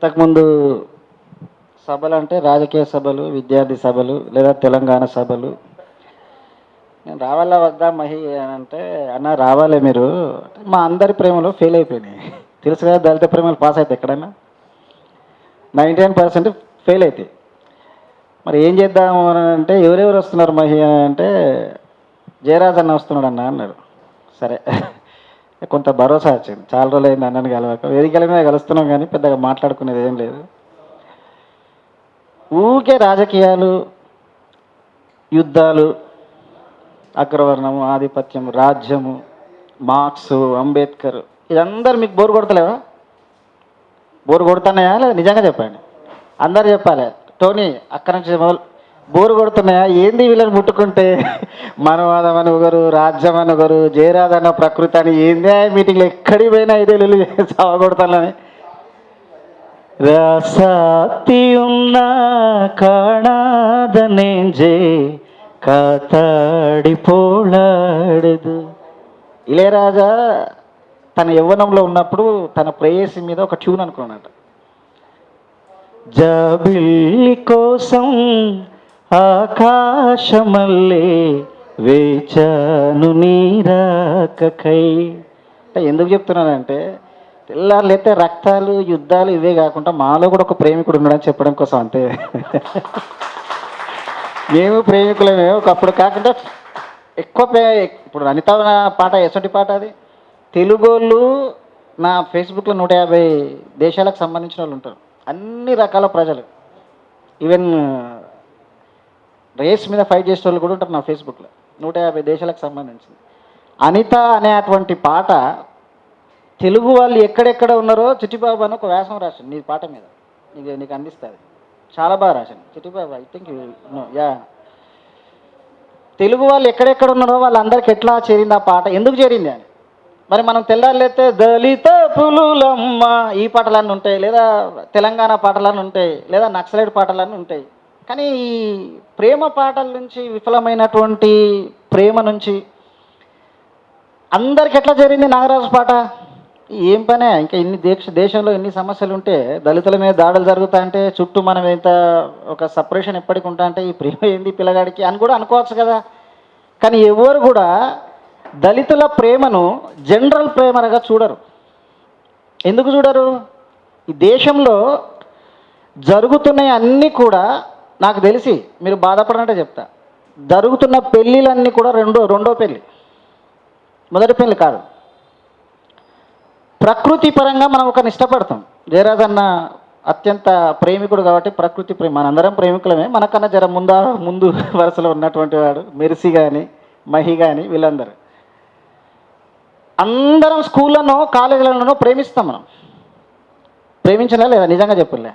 ఇంతకుముందు సభలు అంటే రాజకీయ సభలు, విద్యార్థి సభలు లేదా తెలంగాణ సభలు. నేను రావాలా వద్దా మహి అని అంటే, అన్న రావాలే మీరు, మా అందరి ప్రేమలో ఫెయిల్ అయిపోయినాయి. తెలుసు కదా, దళిత ప్రేమలు పాస్ అయితే ఎక్కడైనా 99% ఫెయిల్ అవుతాయి. మరి ఏం చేద్దాము అని అంటే, ఎవరెవరు వస్తున్నారు మహి అని అంటే, జయరాజ్ అన్న వస్తున్నాడు అన్న అన్నాడు. సరే, కొంత భరోసా వచ్చింది. చాలా రోజులు అయింది అన్నని కలవక, వేదికల మీద కలుస్తున్నాం కానీ పెద్దగా మాట్లాడుకునేది ఏం లేదు. ఊరికే రాజకీయాలు, యుద్ధాలు, అగ్రవర్ణము, ఆధిపత్యము, రాజ్యము, మార్క్స్, అంబేద్కర్, ఇదందరూ మీకు బోరు కొడతలేవా? బోరు కొడుతున్నాయా లేదా? నిజంగా చెప్పండి, అందరు చెప్పాలి. టోనీ అక్కడి నుంచి బోరు కొడుతున్నాయా? ఏంది వీళ్ళని ముట్టుకుంటే మనవాదం అని ఒకరు, రాజ్యం అని ఒకరు, జయరాజ్ అన్న ప్రకృతి అని, ఏందే మీటింగ్లో ఎక్కడికి పోయినా ఇదే లొల్లి కొడతానని. రాసాతి ఉన్న కాణాదనేంజే కాతాడి పోలాడదు. ఇళయరాజా తన యవ్వనంలో ఉన్నప్పుడు తన ప్రేయసి మీద ఒక ట్యూన్ అనుకున్నాడట. జాబిల్లి కోసం ఆకాశమల్లే వేచాను నీరాకకై. ఎందుకు చెప్తున్నానంటే, తెల్లారులైతే రక్తాలు, యుద్ధాలు ఇవే కాకుండా మాలో కూడా ఒక ప్రేమికుడు ఉన్నాడని చెప్పడం కోసం అంతే. మేము ప్రేమికులమే ఒకప్పుడు, కాకుండా ఎక్కువ ఇప్పుడు అనిత పాట ఎసటి పాట అది. తెలుగోళ్ళు నా ఫేస్బుక్లో 150 దేశాలకు సంబంధించిన వాళ్ళు ఉంటారు, అన్ని రకాల ప్రజలు. ఈవెన్ రేస్ మీద ఫైట్ చేసే వాళ్ళు కూడా ఉంటారు నా ఫేస్బుక్లో, 150 దేశాలకు సంబంధించింది. అనిత అనేటువంటి పాట తెలుగు వాళ్ళు ఎక్కడెక్కడ ఉన్నారో చిట్టిబాబు అని ఒక వ్యాసం రాశాను నీ పాట మీద, నీకు అందిస్తుంది. చాలా బాగా రాశాను Chittibabu. I think yeah, Telugu వాళ్ళు ఎక్కడెక్కడ ఉన్నారో వాళ్ళందరికీ ఎట్లా చేరింది ఆ పాట, ఎందుకు చేరింది అని. మరి మనం తెల్లారులైతే దళిత పులులమ్మ ఈ పాటలన్నీ ఉంటాయి, లేదా తెలంగాణ పాటలన్నీ ఉంటాయి, లేదా నక్సలైట్ పాటలన్నీ ఉంటాయి. కానీ ఈ ప్రేమ పాటల నుంచి, విఫలమైనటువంటి ప్రేమ నుంచి అందరికి ఎట్లా జరిగింది నాగరాజు పాట? ఏం పనే, ఇంకా ఇన్ని దేశంలో ఎన్ని సమస్యలు ఉంటే, దళితుల మీద దాడులు జరుగుతాయంటే, చుట్టూ మనం ఎంత ఒక సపరేషన్ ఎప్పటికి ఉంటా అంటే, ఈ ప్రేమ ఏంది పిల్లగాడికి అని కూడా అనుకోవచ్చు కదా. కానీ ఎవరు కూడా దళితుల ప్రేమను జనరల్ ప్రేమగా చూడరు. ఎందుకు చూడరు? ఈ దేశంలో జరుగుతున్నాయి అన్నీ కూడా, నాకు తెలిసి మీరు బాధపడినట్టే చెప్తా, జరుగుతున్న పెళ్ళిళ్ళన్నీ కూడా రెండో పెళ్ళి, మొదటి పెళ్ళి కాదు. ప్రకృతి పరంగా మనం ఒకరిని ఇష్టపడతాం. జయరాజ్ అన్న అత్యంత ప్రేమికుడు కాబట్టి ప్రకృతి ప్రేమ, మనందరం ప్రేమికులమే. మనకన్నా జర ముందు వరుసలో ఉన్నటువంటి వాడు మెర్సీ కానీ, మహి కానీ, వీళ్ళందరూ అందరం స్కూళ్ళను, కాలేజీలను ప్రేమిస్తాం. మనం ప్రేమించలే లేదా? నిజంగా చెప్పులే.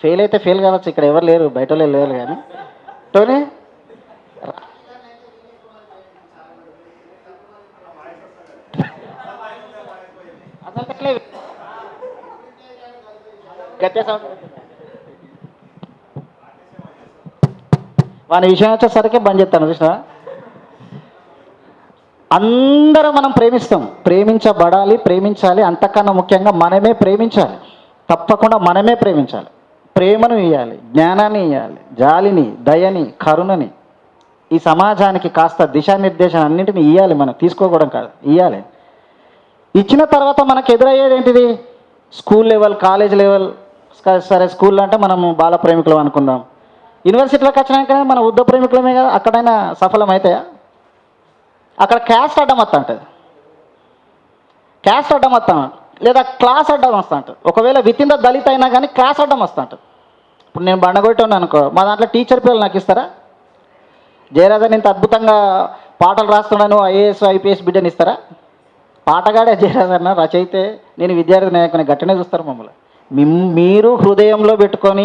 ఫెయిల్ అయితే ఫెయిల్ కావచ్చు, ఇక్కడ ఎవరు లేరు, బయట లేరు. కానీ టోనీ వాని విషయం వచ్చేసరికి బంద్ చేస్తాను చూసినా. అందరం మనం ప్రేమిస్తాం, ప్రేమించబడాలి, ప్రేమించాలి. అంతకన్నా ముఖ్యంగా మనమే ప్రేమించాలి, తప్పకుండా మనమే ప్రేమించాలి. ప్రేమను ఇవ్వాలి, జ్ఞానాన్ని ఇవ్వాలి, జాలిని, దయని, కరుణని, ఈ సమాజానికి కాస్త దిశానిర్దేశం అన్నింటినీ ఇవ్వాలి. మనం తీసుకోకూడదు కాదు, ఇవ్వాలి. ఇచ్చిన తర్వాత మనకు ఎదురయ్యేది ఏంటిది? School level, college level. సరే, స్కూల్లో అంటే మనము బాల ప్రేమికులం అనుకుందాం. యూనివర్సిటీలోకి వచ్చినాక మన ఉద్ద ప్రేమికులమే కదా, అక్కడైనా సఫలం అవుతాయా? అక్కడ క్యాస్ట్ అడ్డం వస్తా ఉంటుంది, క్యాస్ట్ అడ్డం వస్తా, లేదా క్లాస్ అడ్డం వస్తూ ఉంటుంది. ఒకవేళ వితిన్ ద దళిత అయినా కానీ క్లాస్ అడ్డం వస్తూ ఉంటుంది. ఇప్పుడు నేను బండగొట్టాను అనుకో, మా దాంట్లో టీచర్ పిల్లలు నాకు ఇస్తారా? జయరాజన్ ఇంత అద్భుతంగా పాటలు రాస్తున్నాను, ఐఏఎస్ ఐపీఎస్ బిడ్డని ఇస్తారా? పాటగాడే జయరాజన్న, రచయితే, నేను విద్యార్థి నాయకుని, గట్టనే చూస్తారు మమ్మల్ని. మీరు హృదయంలో పెట్టుకొని,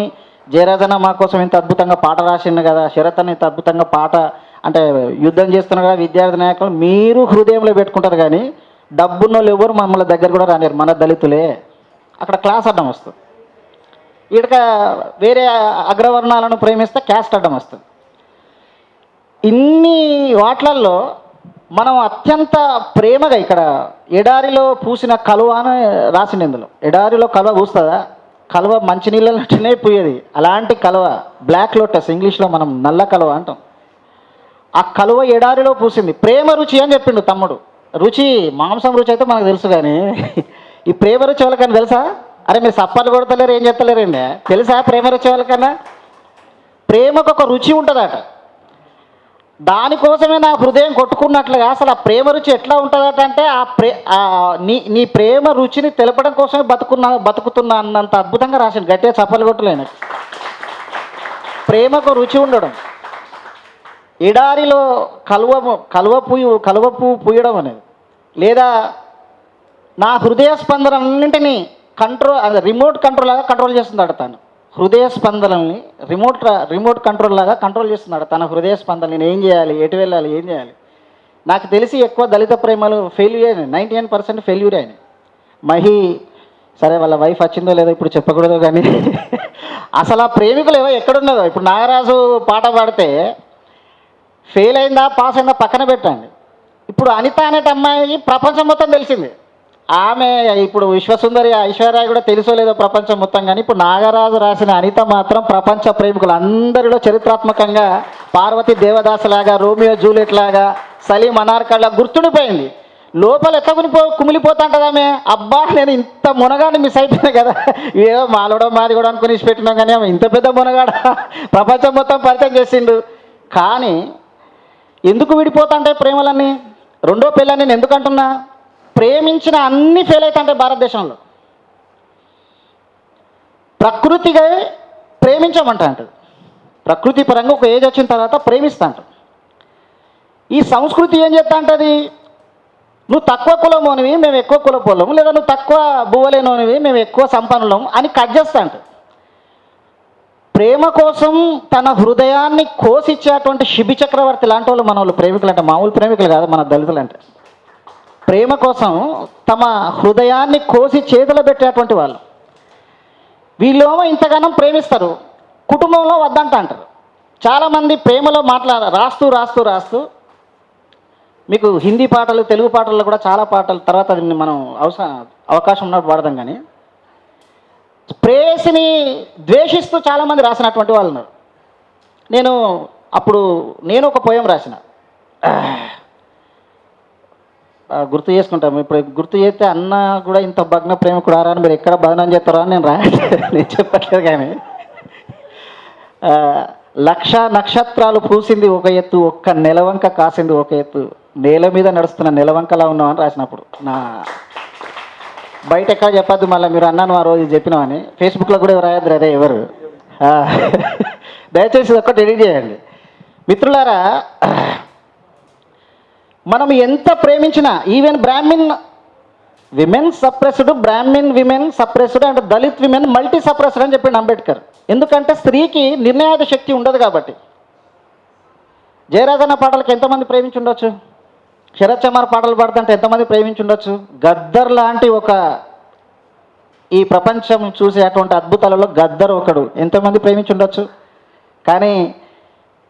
జయరాజన్న మా కోసం ఇంత అద్భుతంగా పాట రాసిండు కదా, శరత్ అని ఇంత అద్భుతంగా పాట అంటే యుద్ధం చేస్తున్నారు కదా విద్యార్థి నాయకులు, మీరు హృదయంలో పెట్టుకుంటారు. కానీ డబ్బున్న వాళ్ళు ఎవరు మమ్మల్ని దగ్గర కూడా రానిరు, మన దళితులే. అక్కడ క్లాస్ అడ్డం వస్తుంది. ఇక్కడ వేరే అగ్రవర్ణాలను ప్రేమిస్తే క్యాస్ట్ అడ్డం వస్తుంది. ఇన్ని వాట్లల్లో మనం అత్యంత ప్రేమగా, ఇక్కడ ఎడారిలో పూసిన కలువ అని రాసింది. ఇందులో ఎడారిలో కలువ పూస్తుందా? కలువ మంచినీళ్ళలోనే పోయేది. అలాంటి కలువ బ్లాక్ లోటస్, ఇంగ్లీష్లో మనం నల్ల కలువ అంటాం. ఆ కలువ ఎడారిలో పూసింది. ప్రేమ రుచి అని చెప్పిండు తమ్ముడు. రుచి మాంసం రుచి అయితే మనకు తెలుసు, కానీ ఈ ప్రేమ రుచి వాళ్ళకన్నా తెలుసా? అరే మీరు సప్పర్లు కొడతలేరు, ఏం చెప్తలేరండి? తెలుసా ప్రేమ రుచి వాళ్ళకన్నా? ప్రేమకు ఒక రుచి ఉంటుందట. దానికోసమే నా హృదయం కొట్టుకున్నట్లుగా అసలు ఆ ప్రేమ రుచి ఎట్లా ఉంటుందట అంటే నీ ప్రేమ రుచిని తెలపడం కోసమే బతుకుతున్నా అన్నంత అద్భుతంగా రాసింది. గట్టిగా చప్పలు కొట్టలేను. ప్రేమకు రుచి ఉండడం, ఎడారిలో కలువ పువ్వు పూయడం అనేది, లేదా నా హృదయ స్పందనలన్నింటినీ రిమోట్ కంట్రోల్ లాగా కంట్రోల్ చేస్తున్నాడు తను. హృదయ స్పందనల్ని రిమోట్ కంట్రోల్ లాగా కంట్రోల్ చేస్తున్నాడు తన హృదయ స్పందన. నేను ఏం చేయాలి, ఎటు వెళ్ళాలి, ఏం చేయాలి. నాకు తెలిసి ఎక్కువ దళిత ప్రేమలు ఫెయిల్యూర్ అయినాయి. 99% ఫెయిల్యూర్ అయినాయి. మహి సరే వాళ్ళ వైఫ్ వచ్చిందో లేదో ఇప్పుడు చెప్పకూడదు, కానీ అసలు ఆ ప్రేమికులు ఎక్కడున్నదో. ఇప్పుడు నాగరాజు పాట పాడితే ఫెయిల్ అయిందా పాస్ అయిందా పక్కన పెట్టండి. ఇప్పుడు అనిత అనేటి అమ్మాయి ప్రపంచం మొత్తం తెలిసింది. ఆమె ఇప్పుడు విశ్వసుందరి ఐశ్వర్య కూడా తెలుసో లేదో ప్రపంచం మొత్తం, కానీ ఇప్పుడు నాగరాజు రాసిన అనిత మాత్రం ప్రపంచ ప్రేమికులు అందరిలో చరిత్రాత్మకంగా పార్వతి దేవదాస్ లాగా, రోమియో జూలియట్ లాగా, సలీం అనార్కల్లా గుర్తుండిపోయింది. లోపల కుమిలిపోతా ఉంటుంది ఆమె. అబ్బా నేను ఇంత మునగాన్ని మిస్ అయిపోయినా కదా, ఏదో మాలవడం మాది కూడా అనుకుని పెట్టినాం, కానీ ఆమె ఇంత పెద్ద మునగాడ ప్రపంచం మొత్తం పరిచయం చేసిండు. కానీ ఎందుకు విడిపోతాంటాయి ప్రేమలన్నీ? రెండో పెళ్ళని నేను ఎందుకు అంటున్నా? ప్రేమించిన అన్ని ఫెయిల్ అవుతాంటాయి భారతదేశంలో. ప్రకృతిగా ప్రేమించమంట అంటది. ప్రకృతి పరంగా ఒక ఏజ్ వచ్చిన తర్వాత ప్రేమిస్తా అంట. ఈ సంస్కృతి ఏం చెప్తా అంటది? నువ్వు తక్కువ కులమోనివి, మేము ఎక్కువ కులపోలము, లేదా నువ్వు తక్కువ బువ్వలేనోనివి, మేము ఎక్కువ సంపన్నులము అని కట్ చేస్తా అంట. ప్రేమ కోసం తన హృదయాన్ని కోసిచ్చేటువంటి శిబి చక్రవర్తి లాంటి వాళ్ళు మన వాళ్ళు ప్రేమికులు అంటే. మామూలు ప్రేమికులు కాదు మన దళితులు అంటే. ప్రేమ కోసం తమ హృదయాన్ని కోసి చేతులు పెట్టేటువంటి వాళ్ళు. వీళ్ళేమో ఇంతగానం ప్రేమిస్తారు, కుటుంబంలో వద్దంట అంటారు. చాలామంది ప్రేమలో రాస్తూ మీకు హిందీ పాటలు, తెలుగు పాటల్లో కూడా చాలా పాటలు తర్వాత అది మనం అవకాశం ఉన్నప్పుడు వాడదాం. కానీ ప్రేయసిని ద్వేషిస్తూ చాలామంది రాసినటువంటి వాళ్ళు ఉన్నారు. నేను ఒక పోయం రాసిన, గుర్తు చేసుకుంటాము. ఇప్పుడు గుర్తు చేస్తే అన్న కూడా ఇంత భగ్న ప్రేమికుడు ఆరా అని మీరు ఎక్కడ భజనం చేస్తారో అని నేను చెప్పట్లేదు. కానీ 1,00,000 నక్షత్రాలు పూసింది ఒక ఎత్తు, ఒక్క నెలవంక కాసింది ఒక ఎత్తు, నేల మీద నడుస్తున్న నెలవంకలా ఉన్నామని రాసినప్పుడు బయట ఎక్కడ చెప్పద్దు, మళ్ళీ మీరు అన్నాను ఆ రోజు చెప్పినామని ఫేస్బుక్లో కూడా రాయద్దు. అదే ఎవరు దయచేసి ఒక్కటి ఎడిట్ చేయండి. మిత్రులారా, మనం ఎంత ప్రేమించినా, even Brahmin women suppressed, Brahmin women suppressed and Dalit women multi suppressed అని చెప్పిండు అంబేద్కర్. ఎందుకంటే స్త్రీకి నిర్ణయాధిక శక్తి ఉండదు కాబట్టి. జయరాజన్న పాటలకు ఎంతమంది ప్రేమించి ఉండొచ్చు? శరత్ చమార్ పాటలు పాడుతుంటే ఎంతమంది ప్రేమించి ఉండొచ్చు? గద్దర్ లాంటి ఈ ప్రపంచం చూసేటువంటి అద్భుతాలలో గద్దర్ ఒకడు, ఎంతమంది ప్రేమించి ఉండొచ్చు? కానీ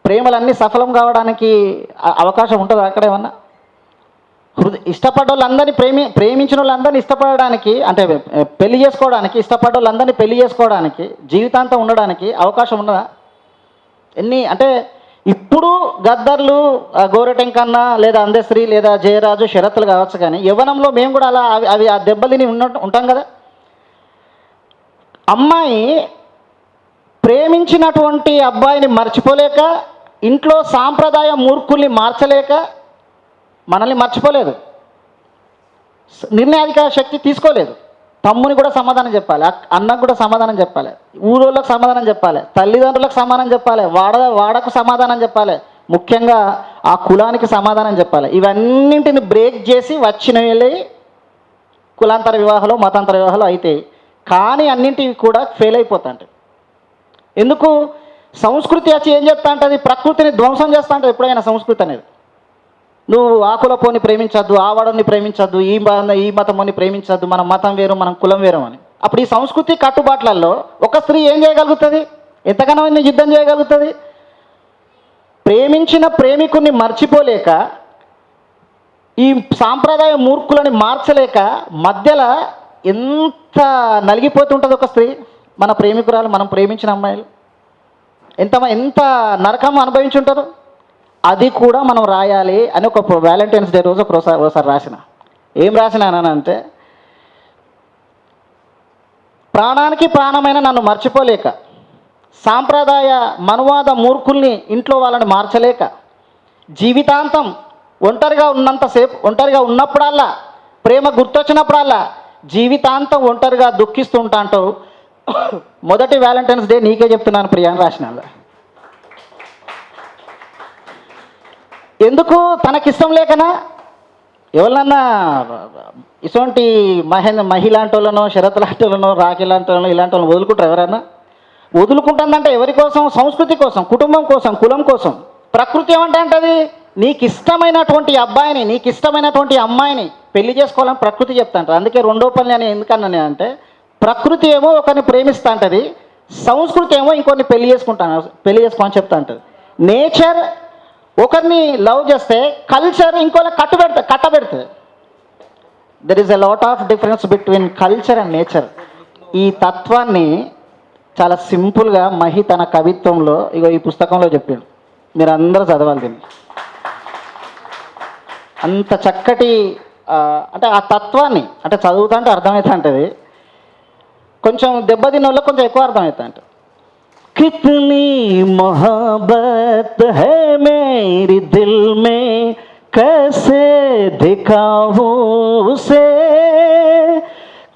ప్రేమలన్నీ సఫలం కావడానికి అవకాశం ఉంటుంది అక్కడ ఏమన్నా? ఇష్టపడ్డ వాళ్ళందరినీ ప్రేమించిన వాళ్ళందరినీ ఇష్టపడడానికి, అంటే పెళ్లి చేసుకోవడానికి, ఇష్టపడ్డ వాళ్ళందరినీ పెళ్లి చేసుకోవడానికి, జీవితాంతం ఉండడానికి అవకాశం ఉన్నదా? అంటే ఇప్పుడు గద్దర్లు గోరటెంకన్న లేదా అందశ్రీ లేదా జయరాజు షరత్తులు కావచ్చు, కానీ యవ్వనంలో మేము కూడా అలా ఆ దెబ్బలు ఉంటాం కదా. అమ్మాయి ప్రేమించినటువంటి అబ్బాయిని మర్చిపోలేక, ఇంట్లో సాంప్రదాయ మూర్ఖుల్ని మార్చలేక మనల్ని మర్చిపోలేదు, నిర్ణయాధిక శక్తి తీసుకోలేదు. తమ్ముని కూడా సమాధానం చెప్పాలి, అన్నకు కూడా సమాధానం చెప్పాలి, ఊరోళ్ళకు సమాధానం చెప్పాలి, తల్లిదండ్రులకు సమాధానం చెప్పాలి, వాడకు సమాధానం చెప్పాలి, ముఖ్యంగా ఆ కులానికి సమాధానం చెప్పాలి. ఇవన్నింటిని బ్రేక్ చేసి వచ్చిన వెళ్ళి కులాంతర వివాహాలు, మతాంతర వివాహాలు అవుతాయి. కానీ అన్నింటివి కూడా ఫెయిల్ అయిపోతాయి. ఎందుకు? సంస్కృతి వచ్చి ఏం చెప్తా ఉంటుంది? ప్రకృతిని ధ్వంసం చేస్తా ఉంటుంది ఎప్పుడైనా సంస్కృతి అనేది. నువ్వు ఆ కులపోని ప్రేమించద్దు, ఆ వాడని ప్రేమించద్దు, ఈ మతముని ప్రేమించద్దు, మన మతం వేరు, మనం కులం వేరు అని. అప్పుడు ఈ సంస్కృతి కట్టుబాట్లలో ఒక స్త్రీ ఏం చేయగలుగుతుంది? ఎంతగానో యుద్ధం చేయగలుగుతుంది? ప్రేమించిన ప్రేమికుని మర్చిపోలేక, ఈ సాంప్రదాయ మూర్ఖులని మార్చలేక మధ్యలో ఎంత నలిగిపోతుంటుంది ఒక స్త్రీ. మన ప్రేమికురాలు, మనం ప్రేమించిన అమ్మాయిలు ఎంత నరకం అనుభవించి ఉంటారు. అది కూడా మనం రాయాలి అని ఒక వ్యాలంటైన్స్ డే రోజు ఒకసారి రాసిన. ఏం రాసినానంటే, ప్రాణానికి ప్రాణమైన నన్ను మర్చిపోలేక, సాంప్రదాయ మనువాద మూర్ఖుల్ని ఇంట్లో వాళ్ళని మార్చలేక, జీవితాంతం ఒంటరిగా ఉన్నప్పుడల్లా, ప్రేమ గుర్తొచ్చినప్పుడల్లా జీవితాంతం ఒంటరిగా దుఃఖిస్తూ ఉంటా అంటావు. మొదటి వ్యాలంటైన్స్ డే నీకే చెప్తున్నాను ప్రియా అని రాసిన. ఎందుకు? తనకిష్టం లేకనా? ఎవరినన్నా ఇటువంటి మహిళాంటి వాళ్ళనో, శరత్ లాంటి వాళ్ళనో, రాఖీ లాంటి వాళ్ళనో, ఇలాంటి వాళ్ళని వదులుకుంటారు ఎవరన్నా? వదులుకుంటుందంటే ఎవరి కోసం? సంస్కృతి కోసం, కుటుంబం కోసం, కులం కోసం. ప్రకృతి ఏమంటే అంటది, నీకు ఇష్టమైనటువంటి అబ్బాయిని, నీకు ఇష్టమైనటువంటి అమ్మాయిని పెళ్లి చేసుకోవాలని ప్రకృతి చెప్తా అంటారు. అందుకే రెండో పని అని ఎందుకన్నా అంటే, ప్రకృతి ఏమో ఒకరిని ప్రేమిస్తా అంటది, సంస్కృతి ఏమో ఇంకొన్ని పెళ్లి చేసుకోని చెప్తా అంటది. నేచర్ ఒకరిని లవ్ చేస్తే కల్చర్ ఇంకోలా కట్టబెడుతుంది. There is a lot of difference between culture and nature. ఈ తత్వాన్ని చాలా సింపుల్గా మహి తన కవిత్వంలో ఈ పుస్తకంలో చెప్పిండు. మీరు అందరూ చదవాలి దీన్ని. అంత చక్కటి అంటే ఆ తత్వాన్ని అంటే చదువుతా అంటే అర్థమవుతా ఉంటుంది. కొంచెం దెబ్బతిన్న వాళ్ళకి కొంచెం ఎక్కువ అర్థమవుతా అంటే, कितनी मोहब्बत है मेरी दिल में, कैसे दिखाऊं उसे,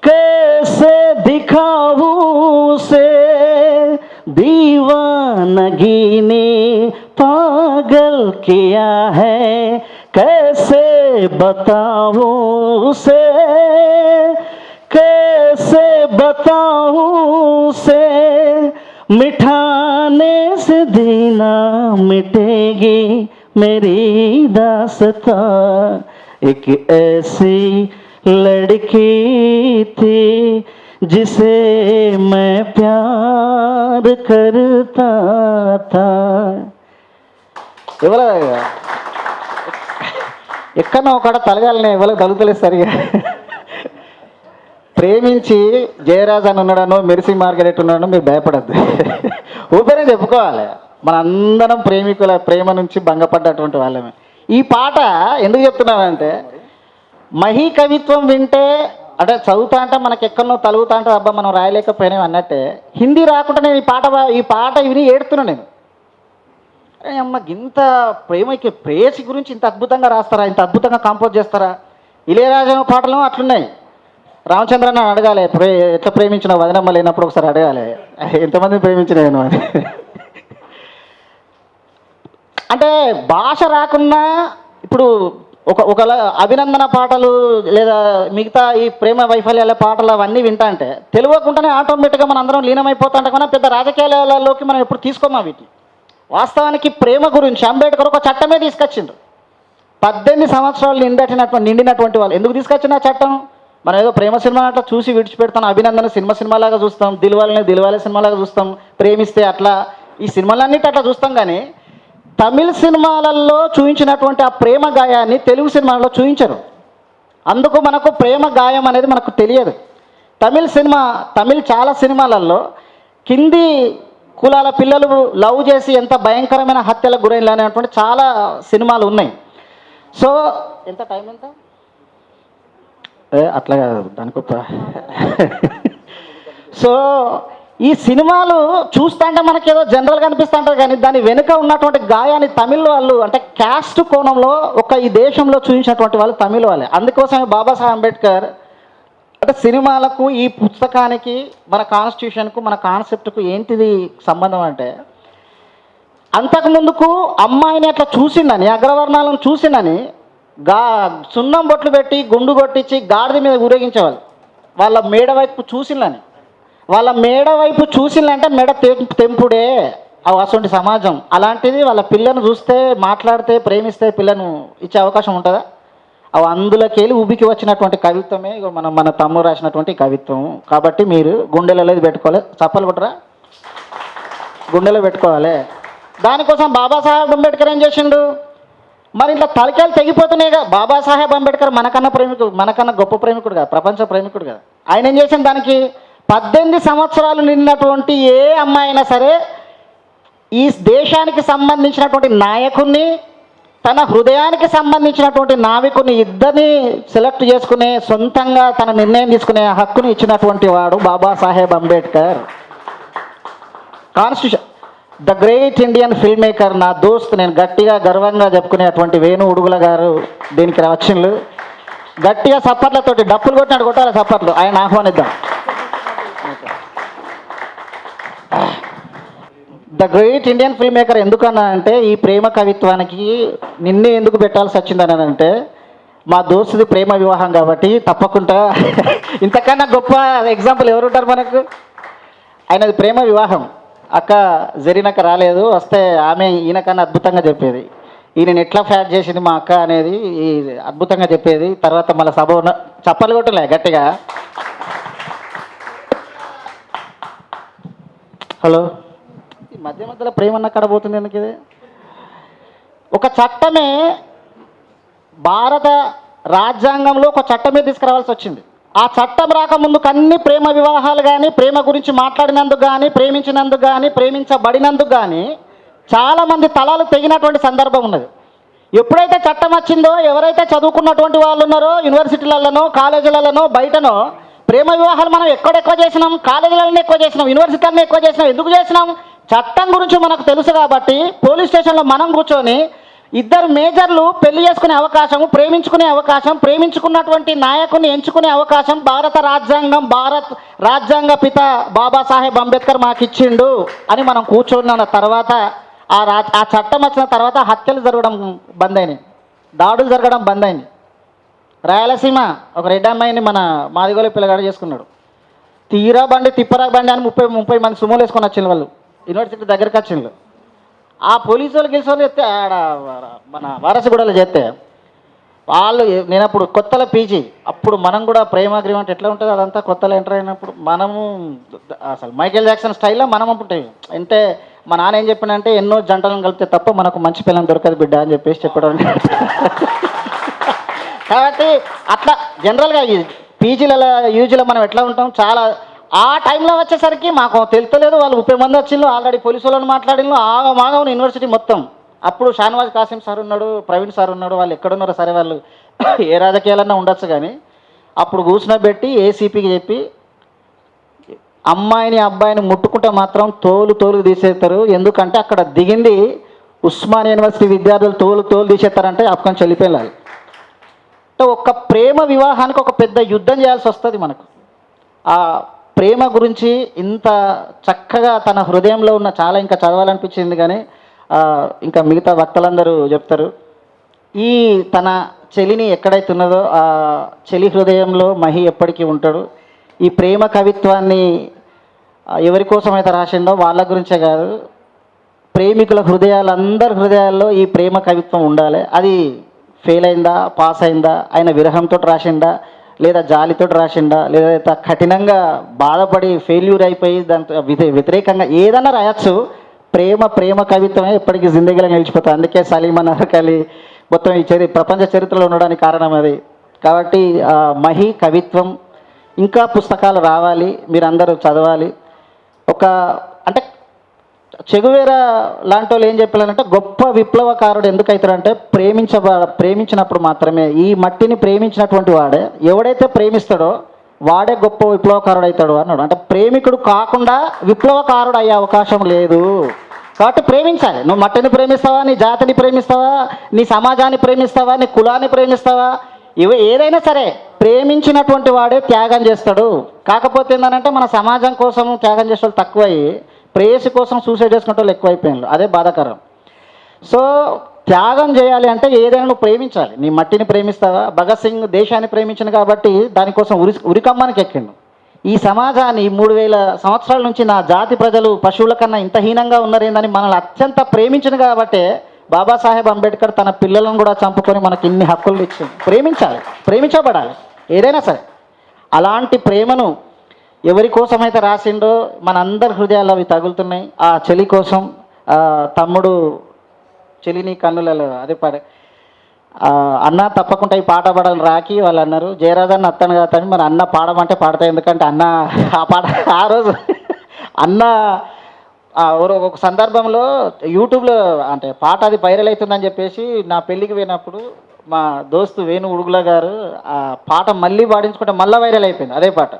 कैसे दिखाऊं उसे, दीवानगी ने पागल किया है, कैसे बताऊं उसे, कैसे बताऊं उसे, मिठाने से दीना मिटेगी मेरी दास्तां, एक ऐसी लड़की थी जिसे मैं प्यार करता था. ఎవరు ఎక్కడో ఒకడ తలగాలని ఎవరికి తలుగుతలేదు సరిగా. ప్రేమించి జయరాజ్ అని ఉన్నాడనో, మెర్సీ మార్గరెట్ ఉన్నాడనో మీరు భయపడద్దు. ఊపిరే చెప్పుకోవాలి, మన అందరం ప్రేమికుల ప్రేమ నుంచి భంగపడ్డటువంటి వాళ్ళమే. ఈ పాట ఎందుకు చెప్తున్నానంటే, మహి కవిత్వం వింటే అంటే చదువుతా అంటే మనకి ఎక్కడనో తలుగుతా అంటే అబ్బా మనం రాయలేకపోయినాం అన్నట్టే, హిందీ రాకుండా నేను ఈ పాట విని ఏడుతున్నాను నేను. అమ్మ ఇంత ప్రేయసి గురించి ఇంత అద్భుతంగా రాస్తారా, ఇంత అద్భుతంగా కంపోజ్ చేస్తారా? ఇళయరాజా పాటలు అట్లున్నాయి. రామచంద్రని అడగాలి, ఎట్లా ప్రేమించిన వదనమ్మ లేనప్పుడు ఒకసారి అడగాలి, ఎంతమంది ప్రేమించినాను అని. అంటే భాష రాకున్నా ఇప్పుడు ఒకలా అభినందన పాటలు లేదా మిగతా ఈ ప్రేమ వైఫల్యాల పాటలు అవన్నీ వింటా అంటే తెలియకుండానే ఆటోమేటిక్గా మన అందరం లీనమైపోతుంటాం. కన్నా పెద్ద రాజకీయాలలోకి మనం ఎప్పుడు తీసుకోమా వీటిని. వాస్తవానికి ప్రేమ గురించి అంబేద్కర్ ఒక చట్టమే తీసుకొచ్చిండ్రు. 18 సంవత్సరాలు నిండినటువంటి వాళ్ళు ఎందుకు తీసుకొచ్చిన చట్టం? మనం ఏదో ప్రేమ సినిమా అట్లా చూసి విడిచిపెడతాం, అభినందన సినిమాలాగా చూస్తాం, దిల్వాలే సినిమాలాగా చూస్తాం, ప్రేమిస్తే అట్లా ఈ సినిమాలన్నిటి అట్లా చూస్తాం. కానీ తమిళ సినిమాలలో చూపించినటువంటి ఆ ప్రేమ గాయాన్ని తెలుగు సినిమాలలో చూపించరు. అందుకు మనకు ప్రేమ గాయం అనేది మనకు తెలియదు. తమిళ చాలా సినిమాలలో కింది కులాల పిల్లలు లవ్ చేసి ఎంత భయంకరమైన హత్యలకు గురైన అనేటువంటి చాలా సినిమాలు ఉన్నాయి. సో ఎంత టైం ఎంత అట్లా కాదు దానికి. సో ఈ సినిమాలు చూస్తుంటే మనకి ఏదో జనరల్గా అనిపిస్తుంటుంది, కానీ దాని వెనుక ఉన్నటువంటి గాయాన్ని తమిళ వాళ్ళు అంటే క్యాస్ట్ కోణంలో ఈ దేశంలో చూపించినటువంటి వాళ్ళు తమిళ వాళ్ళే. అందుకోసమే బాబాసాహెబ్ అంబేద్కర్ అంటే సినిమాలకు ఈ పుస్తకానికి మన కాన్స్టిట్యూషన్కు మన కాన్సెప్ట్కు ఏంటిది సంబంధం అంటే, అంతకుముందుకు అమ్మాయిని అట్లా చూసిండని, అగ్రవర్ణాలను చూసిండని సున్నం బొట్లు పెట్టి గుండు కొట్టించి గాడిద మీద ఊరేగించేవాళ్ళు. వాళ్ళ మేడ వైపు చూసిందంటే మెడ తెంపుడే అటువంటి సమాజం. అలాంటిది వాళ్ళ పిల్లను చూస్తే, మాట్లాడితే, ప్రేమిస్తే పిల్లను ఇచ్చే అవకాశం ఉంటుందా? అవి అందులోకెళ్ళి ఉబికి వచ్చినటువంటి కవిత్వమే మన తమ్ముడు రాసినటువంటి కవిత్వం. కాబట్టి మీరు గుండెలలో పెట్టుకోవాలి, చప్పలు కొట్టరా, గుండెలో పెట్టుకోవాలి. దానికోసం బాబాసాహెబ్ అంబేద్కర్ ఏం చేసిండు? మరి ఇట్లా తలకాయలు తెగిపోతున్నాయిగా. బాబాసాహెబ్ అంబేద్కర్ మనకన్నా గొప్ప ప్రేమికుడు కదా, ప్రపంచ ప్రేమికుడు కదా. ఆయన ఏం చేసిండు? దానికి 18 సంవత్సరాలు నిన్నటువంటి ఏ అమ్మాయి అయినా సరే ఈ దేశానికి సంబంధించినటువంటి నాయకుడిని, తన హృదయానికి సంబంధించినటువంటి నావికుని ఇద్దరిని సెలెక్ట్ చేసుకునే, సొంతంగా తన నిర్ణయం తీసుకునే హక్కుని ఇచ్చినటువంటి వాడు Babasaheb Ambedkar. Constitution the great Indian film maker, నా దోస్త్, నేను గట్టిగా గర్వంగా చెప్పుకునేటువంటి వేణు ఉడుగుల గారు దీనికి వచ్చిండ్రు. గట్టిగా సప్పట్లతోటి డప్పులు కొట్టినాడు, కొట్టాలి సప్పట్లు, ఆయన ఆహ్వానిద్దాం. The great Indian film maker ఎందుకన్నా అంటే, ఈ ప్రేమ కవిత్వానికి నిన్నే ఎందుకు పెట్టాల్సి వచ్చిందని అంటే, మా దోస్తుది ప్రేమ వివాహం కాబట్టి తప్పకుండా ఇంతకన్నా గొప్ప ఎగ్జాంపుల్ ఎవరుంటారు మనకు? ఆయనది ప్రేమ వివాహం. అక్క జరీనక్క రాలేదు, వస్తే ఆమె ఈయనకన్నా అద్భుతంగా చెప్పేది. ఈయన ఎట్లా ఫ్యాట్ చేసింది మా అక్క అనేది ఈ అద్భుతంగా చెప్పేది. తర్వాత మళ్ళీ సభ చప్పలు కొట్టలే గట్టిగా. హలో, ఈ మధ్య మధ్యలో ప్రేమన్న కడ పోతుంది ఎందుకు? ఇది ఒక చట్టమే, భారత రాజ్యాంగంలో ఒక చట్టమే తీసుకురావాల్సి వచ్చింది. ఆ చట్టం రాకముందుకు అన్ని ప్రేమ వివాహాలు కానీ, ప్రేమ గురించి మాట్లాడినందుకు కానీ, ప్రేమించినందుకు కానీ, ప్రేమించబడినందుకు కానీ చాలామంది తలాలు తెగినటువంటి సందర్భం ఉన్నది. ఎప్పుడైతే చట్టం వచ్చిందో, ఎవరైతే చదువుకున్నటువంటి వాళ్ళు ఉన్నారో యూనివర్సిటీలలోనో, కాలేజీలలోనో, బయటనో ప్రేమ వివాహాలు మనం ఎక్కడెక్కువ చేసినాం? కాలేజీలలోనే ఎక్కువ చేసినాం, యూనివర్సిటీలనే ఎక్కువ చేసినాం. ఎందుకు చేసినాం? చట్టం గురించి మనకు తెలుసు కాబట్టి. పోలీస్ స్టేషన్లో మనం కూర్చొని ఇద్దరు మేజర్లు పెళ్లి చేసుకునే అవకాశం, ప్రేమించుకునే అవకాశం, ప్రేమించుకున్నటువంటి నాయకుని ఎంచుకునే అవకాశం భారత రాజ్యాంగ పిత బాబాసాహెబ్ అంబేద్కర్ మాకు ఇచ్చిండు అని మనం కూర్చున్న తర్వాత, ఆ చట్టం వచ్చిన తర్వాత హత్యలు జరగడం బంద్ అయినాయి, దాడులు జరగడం బంద్ అయింది. రాయలసీమ ఒక రెడ్డి అమ్మాయిని మన మాదిగోలు పిల్లగాడు చేసుకున్నాడు. తీరా బండి తిప్పరా బండి అని 30 మంది సుమోలు వేసుకొని వచ్చిండు. వాళ్ళు యూనివర్సిటీ దగ్గరికి వచ్చిండ్రు. ఆ పోలీసు వాళ్ళు గెలిచి వాళ్ళు చెప్తే ఆడ మన వారసగూడలో చేస్తే వాళ్ళు, నేను అప్పుడు కొత్తలో పీజీ, అప్పుడు మనం కూడా ప్రేమ అగ్రిమెంట్ ఎట్లా ఉంటుంది అదంతా కొత్తలో ఎంటర్ అయినప్పుడు మనము అసలు మైకేల్ జాక్సన్ స్టైల్లో మనం ఉంటాయి. అంటే మా నాన్న ఏం చెప్పినంటే, ఎన్నో జంటలను కలిపితే తప్ప మనకు మంచి పిల్లలు దొరకదు బిడ్డ అని చెప్పేసి చెప్పడం. కాబట్టి అట్లా జనరల్గా పీజీలలో యూజీలో మనం ఎట్లా ఉంటాం, చాలా ఆ టైంలో వచ్చేసరికి మాకు తెలుస్తలేదు. వాళ్ళు 30 మంది వచ్చిండ్రు, ఆల్రెడీ పోలీసు వాళ్ళని మాట్లాడిండ్రు, ఆగమాగం యూనివర్సిటీ మొత్తం. అప్పుడు షానవాజ్ కాసిం సార్ ఉన్నాడు, ప్రవీణ్ సార్ ఉన్నాడు. వాళ్ళు ఎక్కడున్నారో సరే, వాళ్ళు ఏ రాజకీయాలన్నా ఉండొచ్చు కానీ అప్పుడు కూర్చునబెట్టి ఏసీపీకి చెప్పి, అమ్మాయిని అబ్బాయిని ముట్టుకుంటే మాత్రం తోలు తీసేస్తారు. ఎందుకంటే అక్కడ దిగింది ఉస్మానియా యూనివర్సిటీ విద్యార్థులు, తోలు తీసేస్తారంటే అక్కడ చెల్లిపోయాలి. అంటే ఒక ప్రేమ వివాహానికి ఒక పెద్ద యుద్ధం చేయాల్సి వస్తుంది మనకు. ఆ ప్రేమ గురించి ఇంత చక్కగా తన హృదయంలో ఉన్న, చాలా ఇంకా చదవాలనిపించింది కానీ ఇంకా మిగతా వక్తలందరూ చెప్తారు. ఈ తన చెలిని ఎక్కడైతే ఉన్నదో ఆ చెలి హృదయంలో మహి ఎప్పటికీ ఉంటాడు. ఈ ప్రేమ కవిత్వాన్ని ఎవరి కోసం అయితే రాసిండో వాళ్ళ గురించే కాదు, ప్రేమికుల హృదయాలందరి హృదయాల్లో ఈ ప్రేమ కవిత్వం ఉండాలి. అది ఫెయిల్ అయిందా, పాస్ అయిందా, ఆయన విరహంతో రాసిండా, లేదా జాలితో రాసిండా, లేదా కఠినంగా బాధపడి ఫెయిల్యూర్ అయిపోయి దాంతో వ్యతిరేకంగా ఏదైనా రాయొచ్చు. ప్రేమ కవిత్వమే ఎప్పటికీ జిందగీలో నిలిచిపోతుంది. అందుకే సలీం అలి మొత్తం ఈ ప్రపంచ చరిత్రలో ఉండడానికి కారణం అది. కాబట్టి మహి కవిత్వం ఇంకా పుస్తకాలు రావాలి, మీరందరూ చదవాలి. అంటే చెగువేరా లాంటి వాళ్ళు ఏం చెప్పాలంటే, గొప్ప విప్లవకారుడు ఎందుకు అవుతాడంటే ప్రేమించినప్పుడు మాత్రమే. ఈ మట్టిని ప్రేమించినటువంటి వాడే, ఎవడైతే ప్రేమిస్తాడో వాడే గొప్ప విప్లవకారుడు అవుతాడు అన్నాడు. అంటే ప్రేమికుడు కాకుండా విప్లవకారుడు అయ్యే అవకాశం లేదు. కాబట్టి ప్రేమించాలి. నువ్వు మట్టిని ప్రేమిస్తావా, నీ జాతిని ప్రేమిస్తావా, నీ సమాజాన్ని ప్రేమిస్తావా, నీ కులాన్ని ప్రేమిస్తావా, ఏదైనా సరే ప్రేమించినటువంటి వాడే త్యాగం చేస్తాడు. కాకపోతే ఏంటంటే మన సమాజం కోసం త్యాగం చేసే వాళ్ళు తక్కువయ్యి ప్రేయసి కోసం సూసైడ్ చేసుకునే వాళ్ళు ఎక్కువైపోయినారు. అదే బాధాకరం. సో త్యాగం చేయాలి అంటే ఏదైనా నువ్వు ప్రేమించాలి. నీ మట్టిని ప్రేమిస్తావా? భగత్ సింగ్ దేశాన్ని ప్రేమించను కాబట్టి దానికోసం ఉరికమ్మానికి ఎక్కిండు. ఈ సమాజాన్ని 3000 సంవత్సరాల నుంచి నా జాతి ప్రజలు పశువుల కన్నా ఇంత హీనంగా ఉన్నారేందని మనల్ని అత్యంత ప్రేమించింది కాబట్టి బాబాసాహెబ్ అంబేద్కర్ తన పిల్లలను కూడా చంపుకొని మనకి ఇన్ని హక్కులు ఇచ్చింది. ప్రేమించాలి, ప్రేమించబడాలి ఏదైనా సరే. అలాంటి ప్రేమను ఎవరి కోసమైతే రాసిండో మనందరి హృదయాలు అవి తగులుతున్నాయి. ఆ చెలి కోసం తమ్ముడు చెలిని కన్నులలో అదే అన్న తప్పకుండా ఈ పాట పాడాలని రాకి వాళ్ళు అన్నారు. జయరాజన్న అత్తను కాదని మరి అన్న పాడమంటే పాడతా, ఎందుకంటే అన్న ఆ పాట ఆ రోజు అన్న ఒక సందర్భంలో యూట్యూబ్లో అంటే పాట అది వైరల్ అవుతుందని చెప్పేసి నా పెళ్ళికి పోయినప్పుడు మా దోస్తు వేణు ఉడుగుల గారు ఆ పాట మళ్ళీ పాడించుకుంటే మళ్ళీ వైరల్ అయిపోయింది అదే పాట.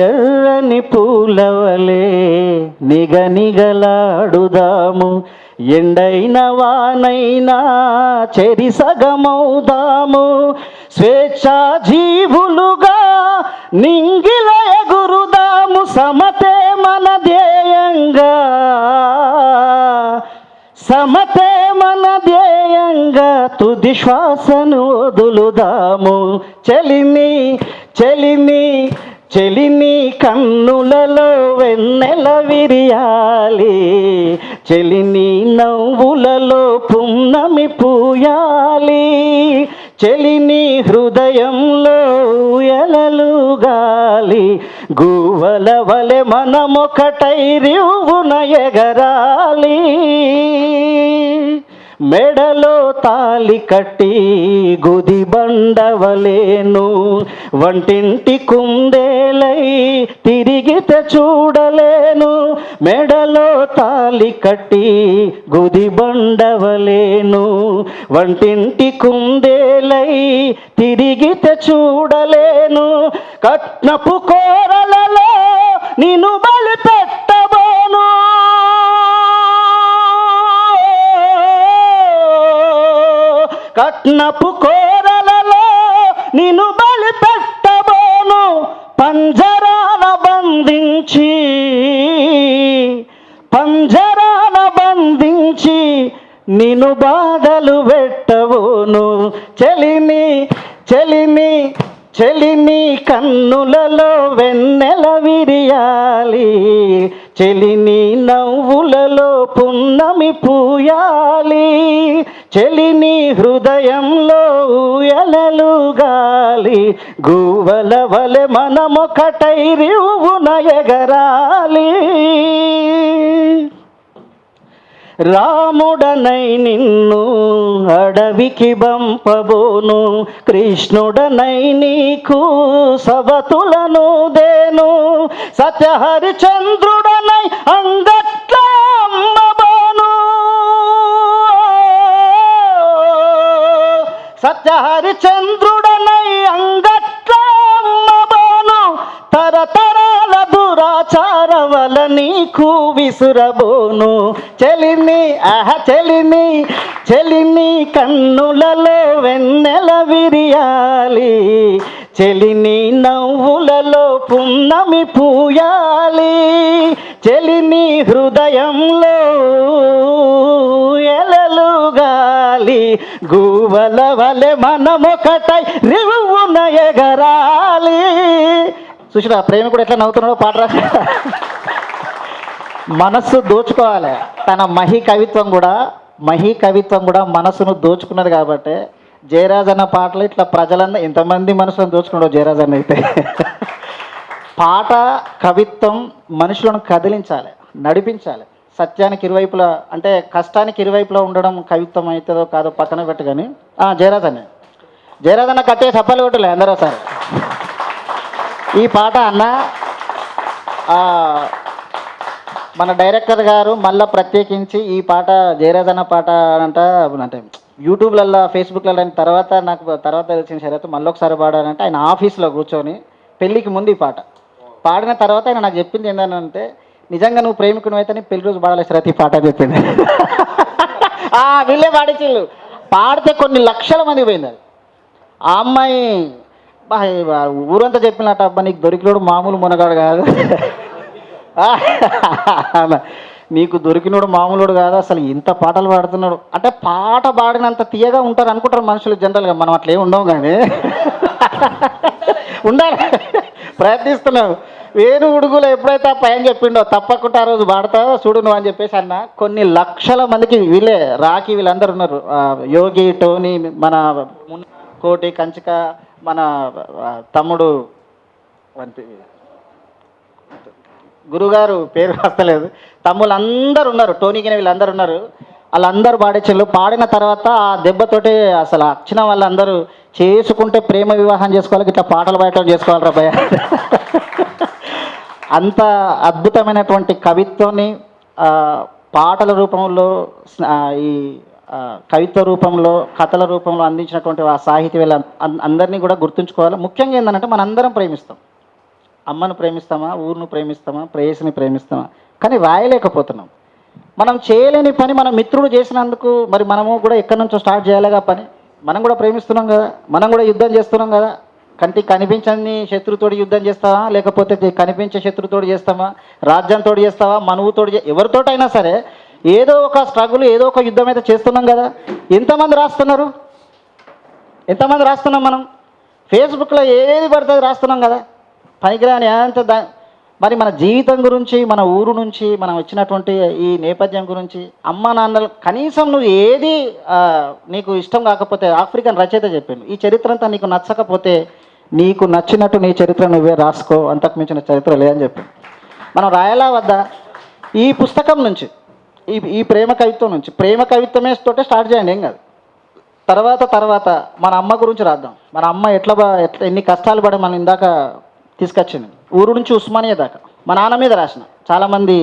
ఎర్రని పూలవలే నిగనిగలాడుదాము, ఎండైన వానైనా చెరి సగమౌదాము, స్వేచ్ఛా జీవులుగా నింగిల ఎగురుదాము, సమతే మన ధ్యేయంగా, సమతే మన ధ్యేయంగా తుది శ్వాసను వదులుదాము. చెలిని చెలిని చెలిని కన్నులలో వెన్నెల విరియాలి, చెలిని నవ్వులలో పున్నమి పూయాలి, చెలిని హృదయంలో ఎలలుగాలి, గువ్వల వలె మనమొకటై రివ్వున ఎగరాలి. మెడలో తాలి కట్టి గుది బండవలేను, వంటింటి కుందేలై తిరిగితే చూడలేను, మెడలో తాలి కట్టి గుది బండవలేను, వంటింటి కుందేలై తిరిగితే చూడలేను, కట్నపు కోరలలో నిన్ను బలి పెట్టబోను, కట్నపు కోరలలో నిన్ను బలి పెట్టబోను, పంజరాన బంధించి పంజరాన బంధించి నిన్ను బాధలు పెట్టబోను. చెలిని చెలిని చెలిని కన్నులలో వెన్నెల విరియాలి, చెలిని నవ్వులలో పున్నమి పూయాలి, చెలిని హృదయంలో ఎలలుగాలి, గువ్వల వలె మనమొకటై రివ్వున ఎగరాలి. రాముడనై నిన్ను అడవికి బంపబోను, కృష్ణుడనై నీకు సవతులను దేను, సత్యహరిచంద్రుడనై అంగట్ల అమ్మబోను, సత్యహరిచంద్రుడనై అంగట్ల అమ్మబోను, తరతరాల దురాచార వల నీకు విసురబోను. చెలిని చెలిని చెలిని కన్నులలో వెన్నెల విరియాలి, చెలిని నవ్వులలో పున్నమి పూయాలి, చెలిని హృదయంలో ఎలలుగాలి, గువ్వల వలె మనమొకటై రివ్వున ఎగరాలి. చూసిరా ప్రేమ కూడా ఎట్లా నవ్వుతున్నాడో పాట రాసి. మనస్సు దోచుకోవాలి. తన మహి కవిత్వం కూడా మనసును దోచుకున్నది కాబట్టి జయరాజ్ అన్న పాటలు ఇట్లా ప్రజలన్న ఎంతమంది మనసులను దోచుకున్నాడో జయరాజ్ అన్న అయితే. పాట కవిత్వం మనుషులను కదిలించాలి, నడిపించాలి. సత్యానికి ఇరువైపులా అంటే కష్టానికి ఇరువైపులా ఉండడం కవిత్వం అవుతుందో కాదో పక్కన పెట్టు. కానీ జయరాజ్ అన్న కట్టే చప్పలు కొట్టలే అందరూ సరే. ఈ పాట అన్న మన డైరెక్టర్ గారు మళ్ళీ ప్రత్యేకించి ఈ పాట జయరాజ్ అన్న పాట అంటే యూట్యూబ్లల్లో ఫేస్బుక్లలో తర్వాత నాకు తెలిసిన షరతు మళ్ళీ ఒకసారి పాడాలంటే ఆయన ఆఫీస్లో కూర్చొని పెళ్ళికి ముందు ఈ పాట పాడిన తర్వాత ఆయన నాకు చెప్పింది ఏంటంటే, నిజంగా నువ్వు ప్రేమికుని అయితే పెళ్లి రోజు పాడాలి షరత్ ఈ పాట అని చెప్పింది. వీళ్ళే పాడించిళ్ళు. పాడితే కొన్ని లక్షల మంది పోయింది అది. ఆ అమ్మాయి ఊరంతా చెప్పినట్టు, అబ్బా నీకు దొరికినోడు మామూలు మునగాడు కాదు, నీకు దొరికినోడు మామూలుడు కాదు, అసలు ఇంత పాటలు పాడుతున్నాడు అంటే. పాట పాడినంత తీయగా ఉంటారు అనుకుంటారు మనుషులు జనరల్గా, మనం అట్లే ఉండవు. కానీ ఉండాలి, ప్రయత్నిస్తున్నావు. వేణు ఉడుగులో ఎప్పుడైతే ఆ పైన చెప్పిండో తప్పకుండా ఆ రోజు పాడతావు చూడు నువ్వు అని చెప్పేసి అన్న. కొన్ని లక్షల మందికి వీళ్ళే రాకి వీళ్ళందరూ ఉన్నారు. యోగి, టోనీ, మన కోటి, కంచిక, మన తమ్ముడు గురుగారు పేరు వస్తలేదు, తమ్ముళ్ళు అందరు ఉన్నారు, టోనీకి వీళ్ళందరూ ఉన్నారు. వాళ్ళందరూ పాడించారు. పాడిన తర్వాత ఆ దెబ్బతోటి అసలు వచ్చిన వాళ్ళందరూ చేసుకుంటే ప్రేమ వివాహం చేసుకోవాలి, ఇట్లా పాటలు పాడటం చేసుకోవాలరా భయ. అంత అద్భుతమైనటువంటి కవిత్వాన్ని పాటల రూపంలో ఈ కవిత్వ రూపంలో కథల రూపంలో అందించినటువంటి ఆ సాహితీవేళ అందరినీ కూడా గుర్తుంచుకోవాలి. ముఖ్యంగా ఏంటంటే మనందరం ప్రేమిస్తాం. అమ్మను ప్రేమిస్తామా, ఊరును ప్రేమిస్తామా, ప్రేయసిని ప్రేమిస్తామా, కానీ రాయలేకపోతున్నాం. మనం చేయలేని పని మన మిత్రుడు చేసినందుకు మరి మనము కూడా ఎక్కడి నుంచో స్టార్ట్ చేయాలిగా పని. మనం కూడా ప్రేమిస్తున్నాం కదా, మనం కూడా యుద్ధం చేస్తున్నాం కదా. కంటికి కనిపించని శత్రుతోటి యుద్ధం చేస్తావా, లేకపోతే కనిపించే శత్రుతోటి చేస్తామా, రాజ్యంతో చేస్తావా, మనువుతోటి, ఎవరితోటైనా సరే ఏదో ఒక స్ట్రగుల్, ఏదో ఒక యుద్ధం అయితే చేస్తున్నాం కదా. ఎంతమంది రాస్తున్నారు, ఎంతమంది రాస్తున్నాం మనం? ఫేస్బుక్లో ఏది పడుతుంది రాస్తున్నాం కదా, పనికిరాని అంత. మరి మన జీవితం గురించి, మన ఊరు నుంచి మనం వచ్చినటువంటి ఈ నేపథ్యం గురించి, అమ్మ నాన్నలు కనీసం నువ్వు ఏది నీకు ఇష్టం కాకపోతే, ఆఫ్రికన్ రచయిత చెప్పిండు, ఈ చరిత్ర అంతా నీకు నచ్చకపోతే నీకు నచ్చినట్టు నీ చరిత్ర నువ్వే రాసుకో, అంతకు మించిన చరిత్ర లేదని చెప్పింది. మనం రాయాలా వద్దా? ఈ పుస్తకం నుంచి, ఈ ప్రేమ కవిత్వం నుంచి, ప్రేమ కవిత్వమే తోటే స్టార్ట్ చేయండి, ఏం కాదు. తర్వాత మన అమ్మ గురించి రాద్దాం. మన అమ్మ ఎట్లా ఎన్ని కష్టాలు పడి మనం ఇందాక తీసుకొచ్చింది, ఊరు నుంచి ఉస్మానియా దాకా. మా నాన్న మీద రాసిన చాలామంది,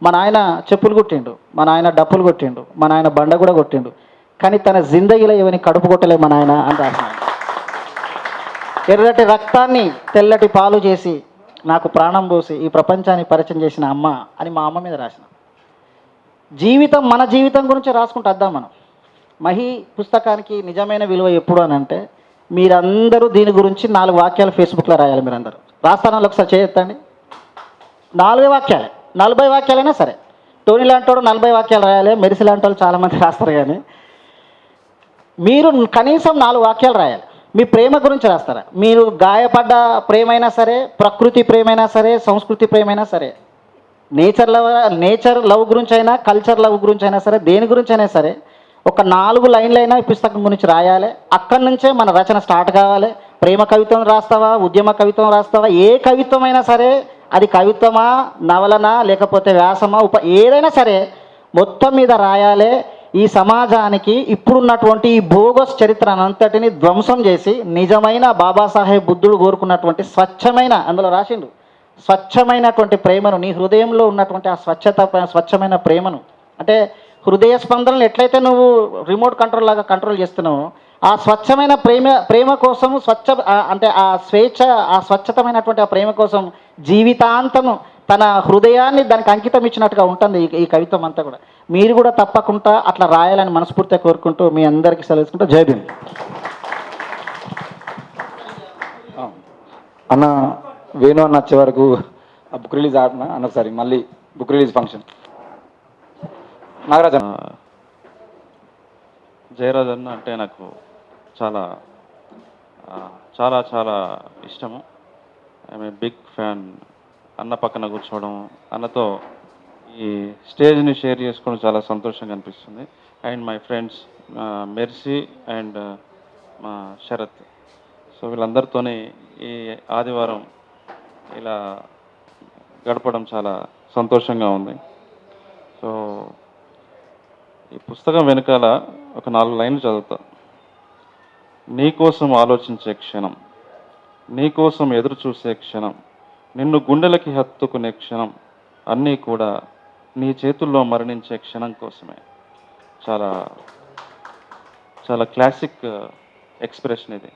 మా నాయన చెప్పులు కొట్టిండు, మా నాయన డప్పులు కొట్టిండు, మా నాయన బండ కూడా కొట్టిండు, కానీ తన జిందగీలో ఎవరిని కడుపు కొట్టలే మా నాయన అని రాసిన. ఎర్రటి రక్తాన్ని తెల్లటి పాలు చేసి నాకు ప్రాణం పోసి ఈ ప్రపంచాన్ని పరిచయం చేసిన అమ్మ అని మా అమ్మ మీద రాసిన. జీవితం, మన జీవితం గురించి రాసుకుంటూ వద్దాం మనం. మహి పుస్తకానికి నిజమైన విలువ ఎప్పుడు అని అంటే, మీరందరూ దీని గురించి 4 వాక్యాలు ఫేస్బుక్లో రాయాలి. మీరందరూ రాస్తాను, ఒకసారి చేయొద్దండి. 4 వాక్యాలే, 40 వాక్యాలైనా సరే. టోనీ లాంటి వాడు 40 వాక్యాలు రాయాలి, మెరిసి లాంటి వాళ్ళు చాలామంది రాస్తారు, కానీ మీరు కనీసం 4 వాక్యాలు రాయాలి. మీ ప్రేమ గురించి రాస్తారా? మీరు గాయపడ్డ ప్రేమైనా సరే, ప్రకృతి ప్రేమైనా సరే, సంస్కృతి ప్రేమైనా సరే, నేచర్ లవ్ గురించి అయినా, కల్చర్ లవ్ గురించి అయినా సరే, దేని గురించి అయినా సరే ఒక 4 లైన్లైనా ఈ పుస్తకం గురించి రాయాలి. అక్కడి నుంచే మన రచన స్టార్ట్ కావాలి. ప్రేమ కవిత్వం రాస్తావా, ఉద్యమ కవిత్వం రాస్తావా, ఏ కవిత్వం అయినా సరే, అది కవిత్వమా, నవలనా, లేకపోతే వ్యాసమా, ఏదైనా సరే మొత్తం మీద రాయాలి. ఈ సమాజానికి ఇప్పుడున్నటువంటి ఈ బోగస్ చరిత్రనంతటిని ధ్వంసం చేసి నిజమైన బాబాసాహెబ్ బుద్ధుడు కోరుకున్నటువంటి స్వచ్ఛమైన, అందులో రాసిండు, స్వచ్ఛమైనటువంటి ప్రేమను, నీ హృదయంలో ఉన్నటువంటి ఆ స్వచ్ఛమైన ప్రేమను, అంటే హృదయ స్పందనలు ఎట్లయితే నువ్వు రిమోట్ కంట్రోల్ లాగా కంట్రోల్ చేస్తున్నావు, ఆ స్వచ్ఛమైన ప్రేమ కోసం, అంటే ఆ స్వేచ్ఛ, ఆ స్వచ్ఛతమైనటువంటి ఆ ప్రేమ కోసం జీవితాంతము తన హృదయాన్ని దానికి అంకితం ఇచ్చినట్టుగా ఉంటుంది ఈ కవిత్వం అంతా కూడా. మీరు కూడా తప్పకుండా అట్లా రాయాలని మనస్ఫూర్తిగా కోరుకుంటూ మీ అందరికీ సెలవుకుంటూ జై భీమ్. అన్న వేణు అన్న వచ్చే వరకు ఆ బుక్ రిలీజ్ ఆడినా అన్న, ఒకసారి మళ్ళీ book release function. Nagarajan, Jayaraj అన్న అంటే నాకు చాలా చాలా చాలా ఇష్టము. I'm a big fan. అన్న పక్కన కూర్చోవడం, అన్నతో ఈ స్టేజ్ని షేర్ చేసుకోవడం చాలా సంతోషంగా అనిపిస్తుంది. And my friends mercy and మా శరత్, సో వీళ్ళందరితోనే ఈ ఆదివారం ఇలా గడపడం చాలా సంతోషంగా ఉంది. సో ఈ పుస్తకం వెనకాల ఒక 4 లైన్లు చదువుతా. నీకోసం ఆలోచించే క్షణం, నీకోసం ఎదురు చూసే క్షణం, నిన్ను గుండెలకి హత్తుకునే క్షణం, అన్నీ కూడా నీ చేతుల్లో మరణించే క్షణం కోసమే. చాలా చాలా క్లాసిక్ ఎక్స్ప్రెషన్ ఇది.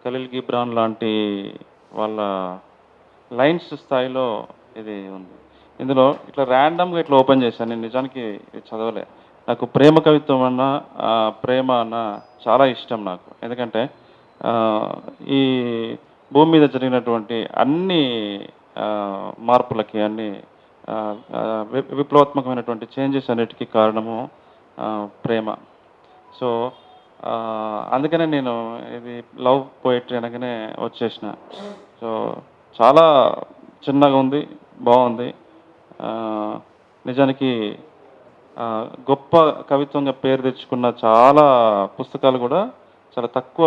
ఖలీల్ గిబ్రాన్ లాంటి వాళ్ళ లైన్స్ స్థాయిలో ఇది ఉంది. ఇందులో ఇట్లా ర్యాండమ్గా ఇట్లా ఓపెన్ చేశాను. నేను నిజానికి చదవలే. నాకు ప్రేమ కవిత్వం అన్న, ప్రేమ అన్న చాలా ఇష్టం నాకు. ఎందుకంటే ఈ భూమి మీద జరిగినటువంటి అన్ని మార్పులకి, అన్ని విప్లవాత్మకమైనటువంటి చేంజెస్ అన్నిటికీ కారణము ప్రేమ. సో అందుకనే నేను ఇది లవ్ పోయిటరీ అనగానే వచ్చేసిన. సో చాలా చిన్నగా ఉంది, బాగుంది. నిజానికి గొప్ప కవిత్వంగా పేరు తెచ్చుకున్న చాలా పుస్తకాలు కూడా చాలా తక్కువ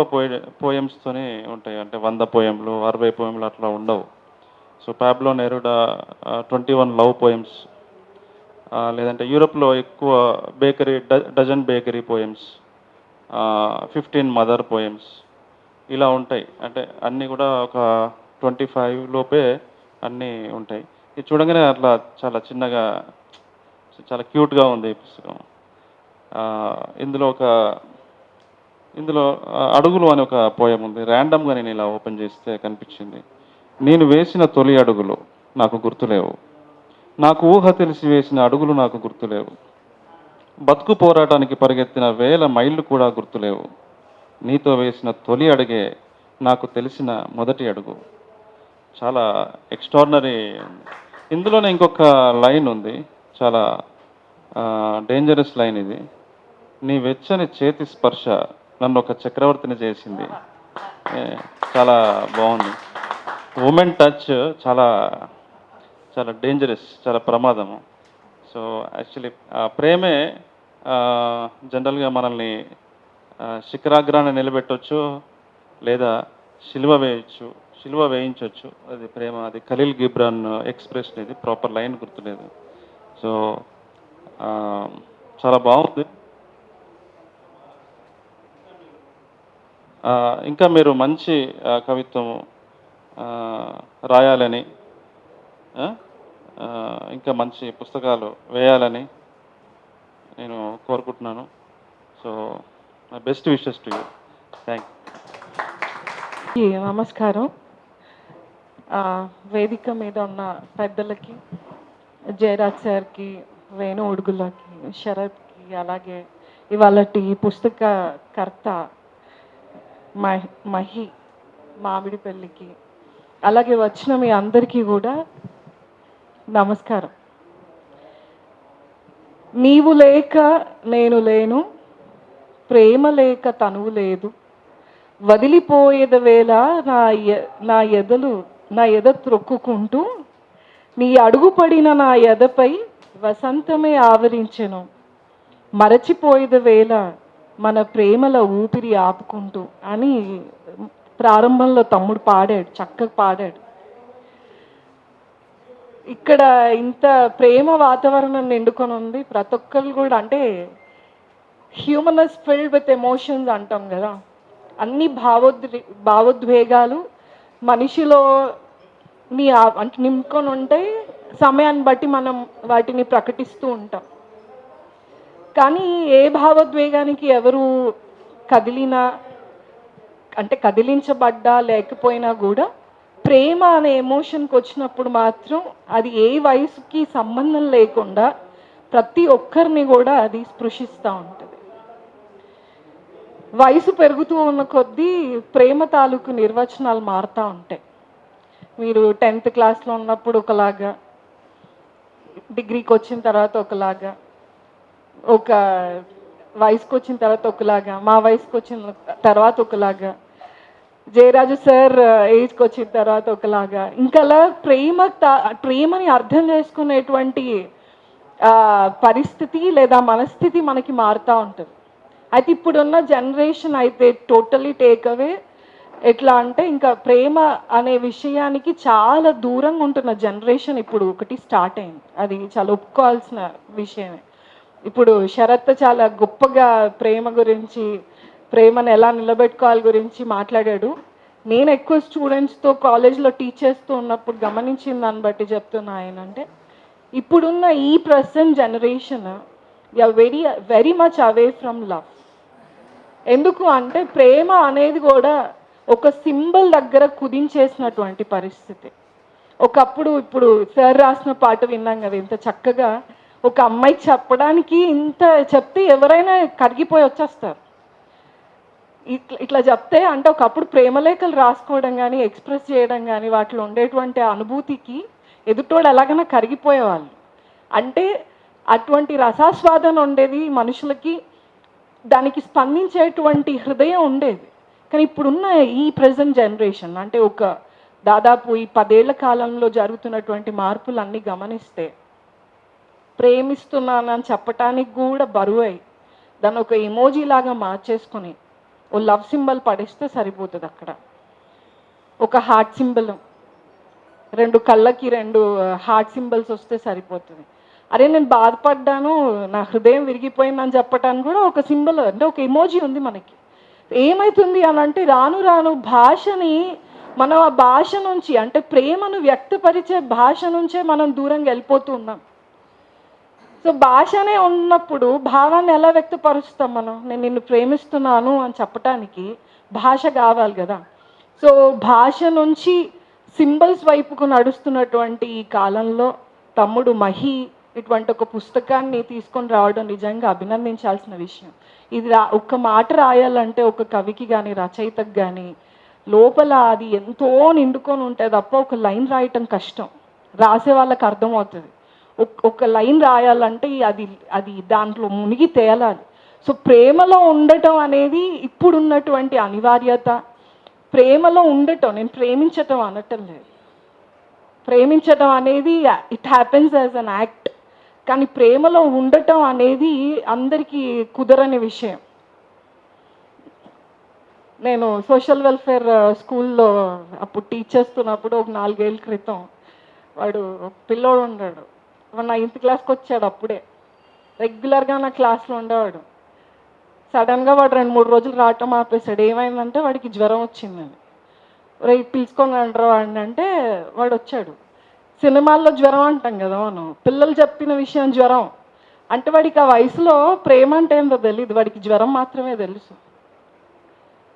పోయమ్స్తోనే ఉంటాయి. అంటే 100 పోయంలు, 60 పోయంలు అట్లా ఉండవు. So Pablo Neruda 21 love poems, లేదంటే యూరోప్లో ఎక్కువ bakery dozen bakery poems, 15 mother poems ఇలా ఉంటాయి. అంటే అన్నీ కూడా ఒక 25 లోపే అన్నీ ఉంటాయి. ఇది చూడగానే అట్లా చాలా చిన్నగా చాలా క్యూట్గా ఉంది ఈ పుస్తకం. ఇందులో అడుగులు అని ఒక పోయం ఉంది. ర్యాండమ్గా నేను ఇలా ఓపెన్ చేస్తే కనిపించింది. నేను వేసిన తొలి అడుగులు నాకు గుర్తులేవు, నాకు ఊహ తెలిసి వేసిన అడుగులు నాకు గుర్తులేవు, బతుకు పోరాటానికి పరిగెత్తిన వేల మైళ్ళు కూడా గుర్తులేవు, నీతో వేసిన తొలి అడుగే నాకు తెలిసిన మొదటి అడుగు. చాలా ఎక్స్ట్రాడినరీ. ఇందులోనే ఇంకొక లైన్ ఉంది, చాలా డేంజరస్ లైన్ ఇది. నీ వెచ్చని చేతి స్పర్శ నన్ను ఒక చక్రవర్తిని చేసింది. చాలా బాగుంది. ఉమెన్ టచ్ చాలా చాలా డేంజరస్, చాలా ప్రమాదము. సో యాక్చువల్లీ ప్రేమే జనరల్గా మనల్ని శిఖరాగ్రాన్ని నిలబెట్టవచ్చు, లేదా సిలువ వేయించవచ్చు. అది ప్రేమ. అది ఖలీల్ గిబ్రాన్ ఎక్స్ప్రెషన్. ఇది ప్రాపర్ లైన్ గుర్తులేదు. సో చాలా బాగుంది. ఇంకా మీరు మంచి కవిత్వం రాయాలని, ఇంకా మంచి పుస్తకాలు వేయాలని నేను కోరుకుంటున్నాను. So my best wishes to you. Thank you. నమస్కారం. వేదిక మీద ఉన్న పెద్దలకి, జయరాజ్ సార్కి, వేణు ఉడుగులకి, శరత్కి, అలాగే ఇవాళటి పుస్తక కర్త మహి మామిడిపల్లికి, అలాగే వచ్చిన మీ అందరికీ కూడా నమస్కారం. నీవు లేక నేను లేను, ప్రేమ లేక తనువు లేదు, వదిలిపోయేద వేళ నా ఎద త్రొక్కుకుంటూ, నీ అడుగుపడిన నా ఎదపై వసంతమే ఆవరించెను, మరచిపోయేద వేళ మన ప్రేమల ఊపిరి ఆపుకుంటూ అని ప్రారంభంలో తమ్ముడు పాడాడు, చక్కగా పాడాడు. ఇక్కడ ఇంత ప్రేమ వాతావరణం నిండుకొని ఉంది. ప్రతి ఒక్కరు కూడా, అంటే human is filled with emotions అంటాం కదా, అన్ని భావోద్వేగాలు మనిషిలో అంటే నింపుకొని ఉంటాయి. సమయాన్ని బట్టి మనం వాటిని ప్రకటిస్తూ ఉంటాం. కానీ ఏ భావోద్వేగానికి ఎవరు కదిలినా, అంటే కదిలించబడ్డా లేకపోయినా కూడా, ప్రేమ అనే ఎమోషన్కి వచ్చినప్పుడు మాత్రం అది ఏ వయసుకి సంబంధం లేకుండా ప్రతి ఒక్కరిని కూడా అది స్పృశిస్తూ ఉంటుంది. వయసు పెరుగుతూ ఉన్న కొద్దీ ప్రేమ తాలూకు నిర్వచనాలు మారుతూ ఉంటాయి. మీరు 10th క్లాస్లో ఉన్నప్పుడు ఒకలాగా, డిగ్రీకి వచ్చిన తర్వాత ఒకలాగా, ఒక వయసుకు వచ్చిన తర్వాత ఒకలాగా, మా వయసుకు వచ్చిన తర్వాత ఒకలాగా, జయరాజు సార్ ఏజ్కి వచ్చిన తర్వాత ఒకలాగా, ఇంకలా ప్రేమని అర్థం చేసుకునేటువంటి పరిస్థితి లేదా మనస్థితి మనకి మారుతూ ఉంటుంది. అయితే ఇప్పుడున్న జనరేషన్ అయితే టోటలీ టేక్ అవే. ఎట్లా అంటే ఇంకా ప్రేమ అనే విషయానికి చాలా దూరంగా ఉంటున్న జనరేషన్ ఇప్పుడు ఒకటి స్టార్ట్ అయింది. అది చాలా ఒప్పుకోవాల్సిన విషయమే. ఇప్పుడు శరత్ చాలా గొప్పగా ప్రేమ గురించి, ప్రేమను ఎలా నిలబెట్టుకోవాలి గురించి మాట్లాడాడు. నేను ఎక్కువ స్టూడెంట్స్తో కాలేజ్లో టీచ్ చేస్తూ ఉన్నప్పుడు గమనించిన దాన్ని బట్టి చెప్తున్నా ఏంటంటే, ఇప్పుడున్న ఈ present generation very much away from love. ఎందుకు అంటే ప్రేమ అనేది కూడా ఒక సింబల్ దగ్గర కుదించేసినటువంటి పరిస్థితి. ఒకప్పుడు, ఇప్పుడు సార్ రాసిన పాట విన్నాం కదా, ఇంత చక్కగా ఒక అమ్మాయికి చెప్పడానికి ఇంత చెప్తే ఎవరైనా కరిగిపోయి వచ్చేస్తారు. ఇట్లా చెప్తే, అంటే ఒకప్పుడు ప్రేమలేఖలు రాసుకోవడం కానీ, ఎక్స్ప్రెస్ చేయడం కానీ, వాటిలో ఉండేటువంటి అనుభూతికి ఎదుటోడు ఎలాగైనా కరిగిపోయేవాళ్ళు. అంటే అటువంటి రసాస్వాదన ఉండేది మనుషులకి, దానికి స్పందించేటువంటి హృదయం ఉండేది. కానీ ఇప్పుడున్న ఈ ప్రజెంట్ జనరేషన్, అంటే ఒక దాదాపు ఈ 10 ఏళ్ల కాలంలో జరుగుతున్నటువంటి మార్పులన్నీ గమనిస్తే, ప్రేమిస్తున్నానని చెప్పటానికి కూడా బరువై దాన్ని ఒక ఎమోజీ లాగా మార్చేసుకొని ఓ లవ్ సింబల్ పడేస్తే సరిపోతుంది. అక్కడ ఒక హార్ట్ సింబల్, 2 కళ్ళకి 2 హార్ట్ సింబల్స్ వస్తే సరిపోతుంది. అరే నేను బాధపడ్డాను, నా హృదయం విరిగిపోయిందని చెప్పటానికి కూడా ఒక సింబల్, అంటే ఒక ఎమోజీ ఉంది మనకి. ఏమవుతుంది అని అంటే రాను రాను భాషని మనం ఆ భాష నుంచి, అంటే ప్రేమను వ్యక్తపరిచే భాష నుంచే మనం దూరంగా వెళ్ళిపోతూ ఉన్నాం. సో భాషనే ఉన్నప్పుడు భావాన్ని ఎలా వ్యక్తపరుస్తాం మనం? నేను నిన్ను ప్రేమిస్తున్నాను అని చెప్పటానికి భాష కావాలి కదా. సో భాష నుంచి సింబల్స్ వైపుకు నడుస్తున్నటువంటి ఈ కాలంలో తమ్ముడు మహి ఇటువంటి ఒక పుస్తకాన్ని తీసుకొని రావడం నిజంగా అభినందించాల్సిన విషయం. ఇది ఒక్క మాట రాయాలంటే ఒక కవికి కానీ రచయితకు కానీ లోపల అది ఎంతో నిండుకొని ఉంటే తప్ప ఒక లైన్ రాయటం కష్టం. రాసే వాళ్ళకి అర్థమవుతుంది. ఒక లైన్ రాయాలంటే అది దాంట్లో మునిగి తేలాలి. సో ప్రేమలో ఉండటం అనేది ఇప్పుడున్నటువంటి అనివార్యత. ప్రేమలో ఉండటం, నేను ప్రేమించటం అనటం లేదు, ప్రేమించటం అనేది it happens as an act. కానీ ప్రేమలో ఉండటం అనేది అందరికీ కుదరని విషయం. నేను సోషల్ వెల్ఫేర్ స్కూల్లో అప్పుడు టీచ్ చేస్తున్నప్పుడు ఒక 4 ఏళ్ళ క్రితం వాడు పిల్లోడు ఉన్నాడు. వాడు 9th క్లాస్కి వచ్చాడు. అప్పుడే రెగ్యులర్గా నా క్లాస్లో ఉండేవాడు. సడన్గా వాడు 2-3 రోజులు రావటం ఆపేశాడు. ఏమైందంటే వాడికి జ్వరం వచ్చిందని. రేపు పిలుచుకొని రండి వాడిని అంటే వాడు వచ్చాడు. సినిమాల్లో జ్వరం అంటాం కదా మనం, పిల్లలు చెప్పిన విషయం జ్వరం అంటే వాడికి ఆ వయసులో ప్రేమ అంటే ఏందో తెలియదు, వాడికి జ్వరం మాత్రమే తెలుసు.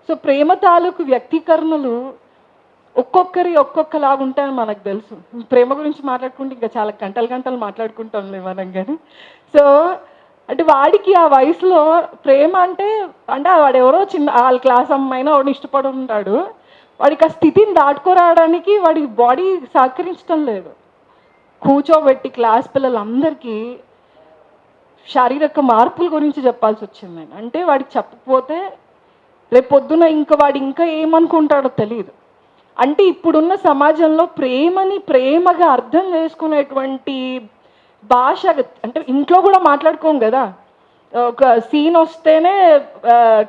సో ప్రేమ తాలూకు వ్యక్తీకరణలు ఒక్కొక్కలాగా ఉంటాయని మనకు తెలుసు. ప్రేమ గురించి మాట్లాడుకుంటే ఇంకా చాలా గంటలు మాట్లాడుకుంటాం మనం కానీ. సో అంటే వాడికి ఆ వయసులో ప్రేమ అంటే వాడు ఎవరో చిన్న వాళ్ళ క్లాస్ అమ్మాయినా వాడిని ఇష్టపడి ఉంటాడు. వాడికి ఆ స్థితిని దాటుకోరావడానికి వాడి బాడీ సహకరించడం లేదు. కూర్చోబెట్టి క్లాస్ పిల్లలందరికీ శారీరక మార్పుల గురించి చెప్పాల్సి వచ్చింది. అంటే వాడికి చెప్పకపోతే రేపొద్దున వాడు ఇంకా ఏమనుకుంటాడో తెలియదు. అంటే ఇప్పుడున్న సమాజంలో ప్రేమని ప్రేమగా అర్థం చేసుకునేటువంటి భాష, అంటే ఇంట్లో కూడా మాట్లాడుకోం కదా. ఒక సీన్ వస్తేనే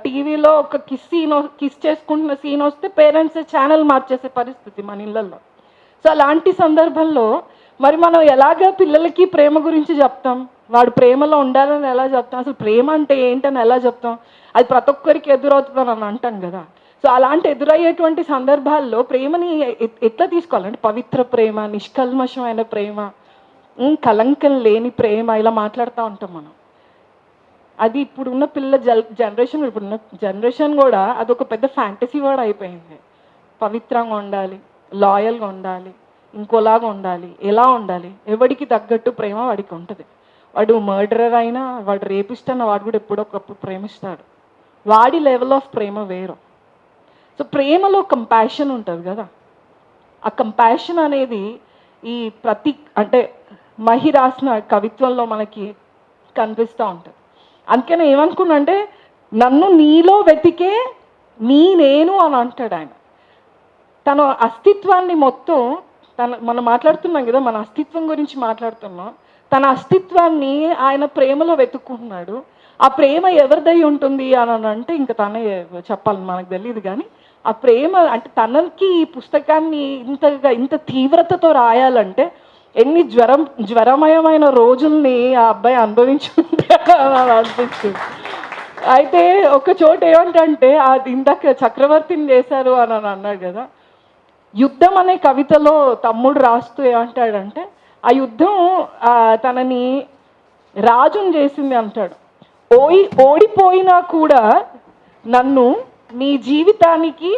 టీవీలో ఒక కిస్ చేసుకుంటున్న సీన్ వస్తే పేరెంట్స్ ఛానల్ మార్చేసే పరిస్థితి మన ఇళ్ళల్లో. సో అలాంటి సందర్భంలో మరి మనం ఎలాగ పిల్లలకి ప్రేమ గురించి చెప్తాం? వాడు ప్రేమలో ఉండాలని ఎలా చెప్తాం? అసలు ప్రేమ అంటే ఏంటని ఎలా చెప్తాం? అది ప్రతి ఒక్కరికి ఎదురవుతుందని అని అంటాం కదా. సో అలాంటి ఎదురయ్యేటువంటి సందర్భాల్లో ప్రేమని ఎట్లా తీసుకోవాలంటే పవిత్ర ప్రేమ, నిష్కల్మషమైన ప్రేమ, కలంకం లేని ప్రేమ, ఇలా మాట్లాడుతూ ఉంటాం మనం. అది ఇప్పుడున్న ఇప్పుడున్న జనరేషన్ కూడా అదొక పెద్ద ఫ్యాంటసీ వర్డ్ అయిపోయింది. పవిత్రంగా ఉండాలి, లాయల్గా ఉండాలి, ఇంకోలాగా ఉండాలి, ఎలా ఉండాలి, ఎవడికి తగ్గట్టు ప్రేమ వాడికి ఉంటుంది. వాడు మర్డరర్ అయినా, వాడు రేపిస్ట్ అన్న వాడు కూడా ఎప్పుడొకప్పుడు ప్రేమిస్తాడు. వాడి లెవెల్ ఆఫ్ ప్రేమ వేరు. సో ప్రేమలో కంపాషన్ ఉంటుంది కదా. ఆ కంపాషన్ అనేది ఈ అంటే మహి రాసిన కవిత్వంలో మనకి కనిపిస్తూ ఉంటుంది. అందుకని ఏమనుకున్నా అంటే నన్ను నీలో వెతికే నేను అని అంటాడు ఆయన. తన అస్తిత్వాన్ని మొత్తం మనం మాట్లాడుతున్నాం కదా, మన అస్తిత్వం గురించి మాట్లాడుతున్నాం. తన అస్తిత్వాన్ని ఆయన ప్రేమలో వెతుక్కుంటున్నాడు. ఆ ప్రేమ ఎవరిదై ఉంటుంది అని అంటే ఇంకా తనే చెప్పాలి, మనకు తెలియదు. కానీ ఆ ప్రేమ అంటే తనకి ఈ పుస్తకాన్ని ఇంత తీవ్రతతో రాయాలంటే ఎన్ని జ్వరమయమైన రోజుల్ని ఆ అబ్బాయి అనుభవించుకుంటే అనిపిస్తుంది. అయితే ఒక చోట ఏమంటే అది ఇందాక చక్రవర్తిని చేశారు అని అన్నాడు కదా. యుద్ధం అనే కవితలో తమ్ముడు రాస్తూ ఏమంటాడంటే ఆ యుద్ధం తనని రాజుని చేసింది అంటాడు. ఓడిపోయినా కూడా నన్ను నీ జీవితానికి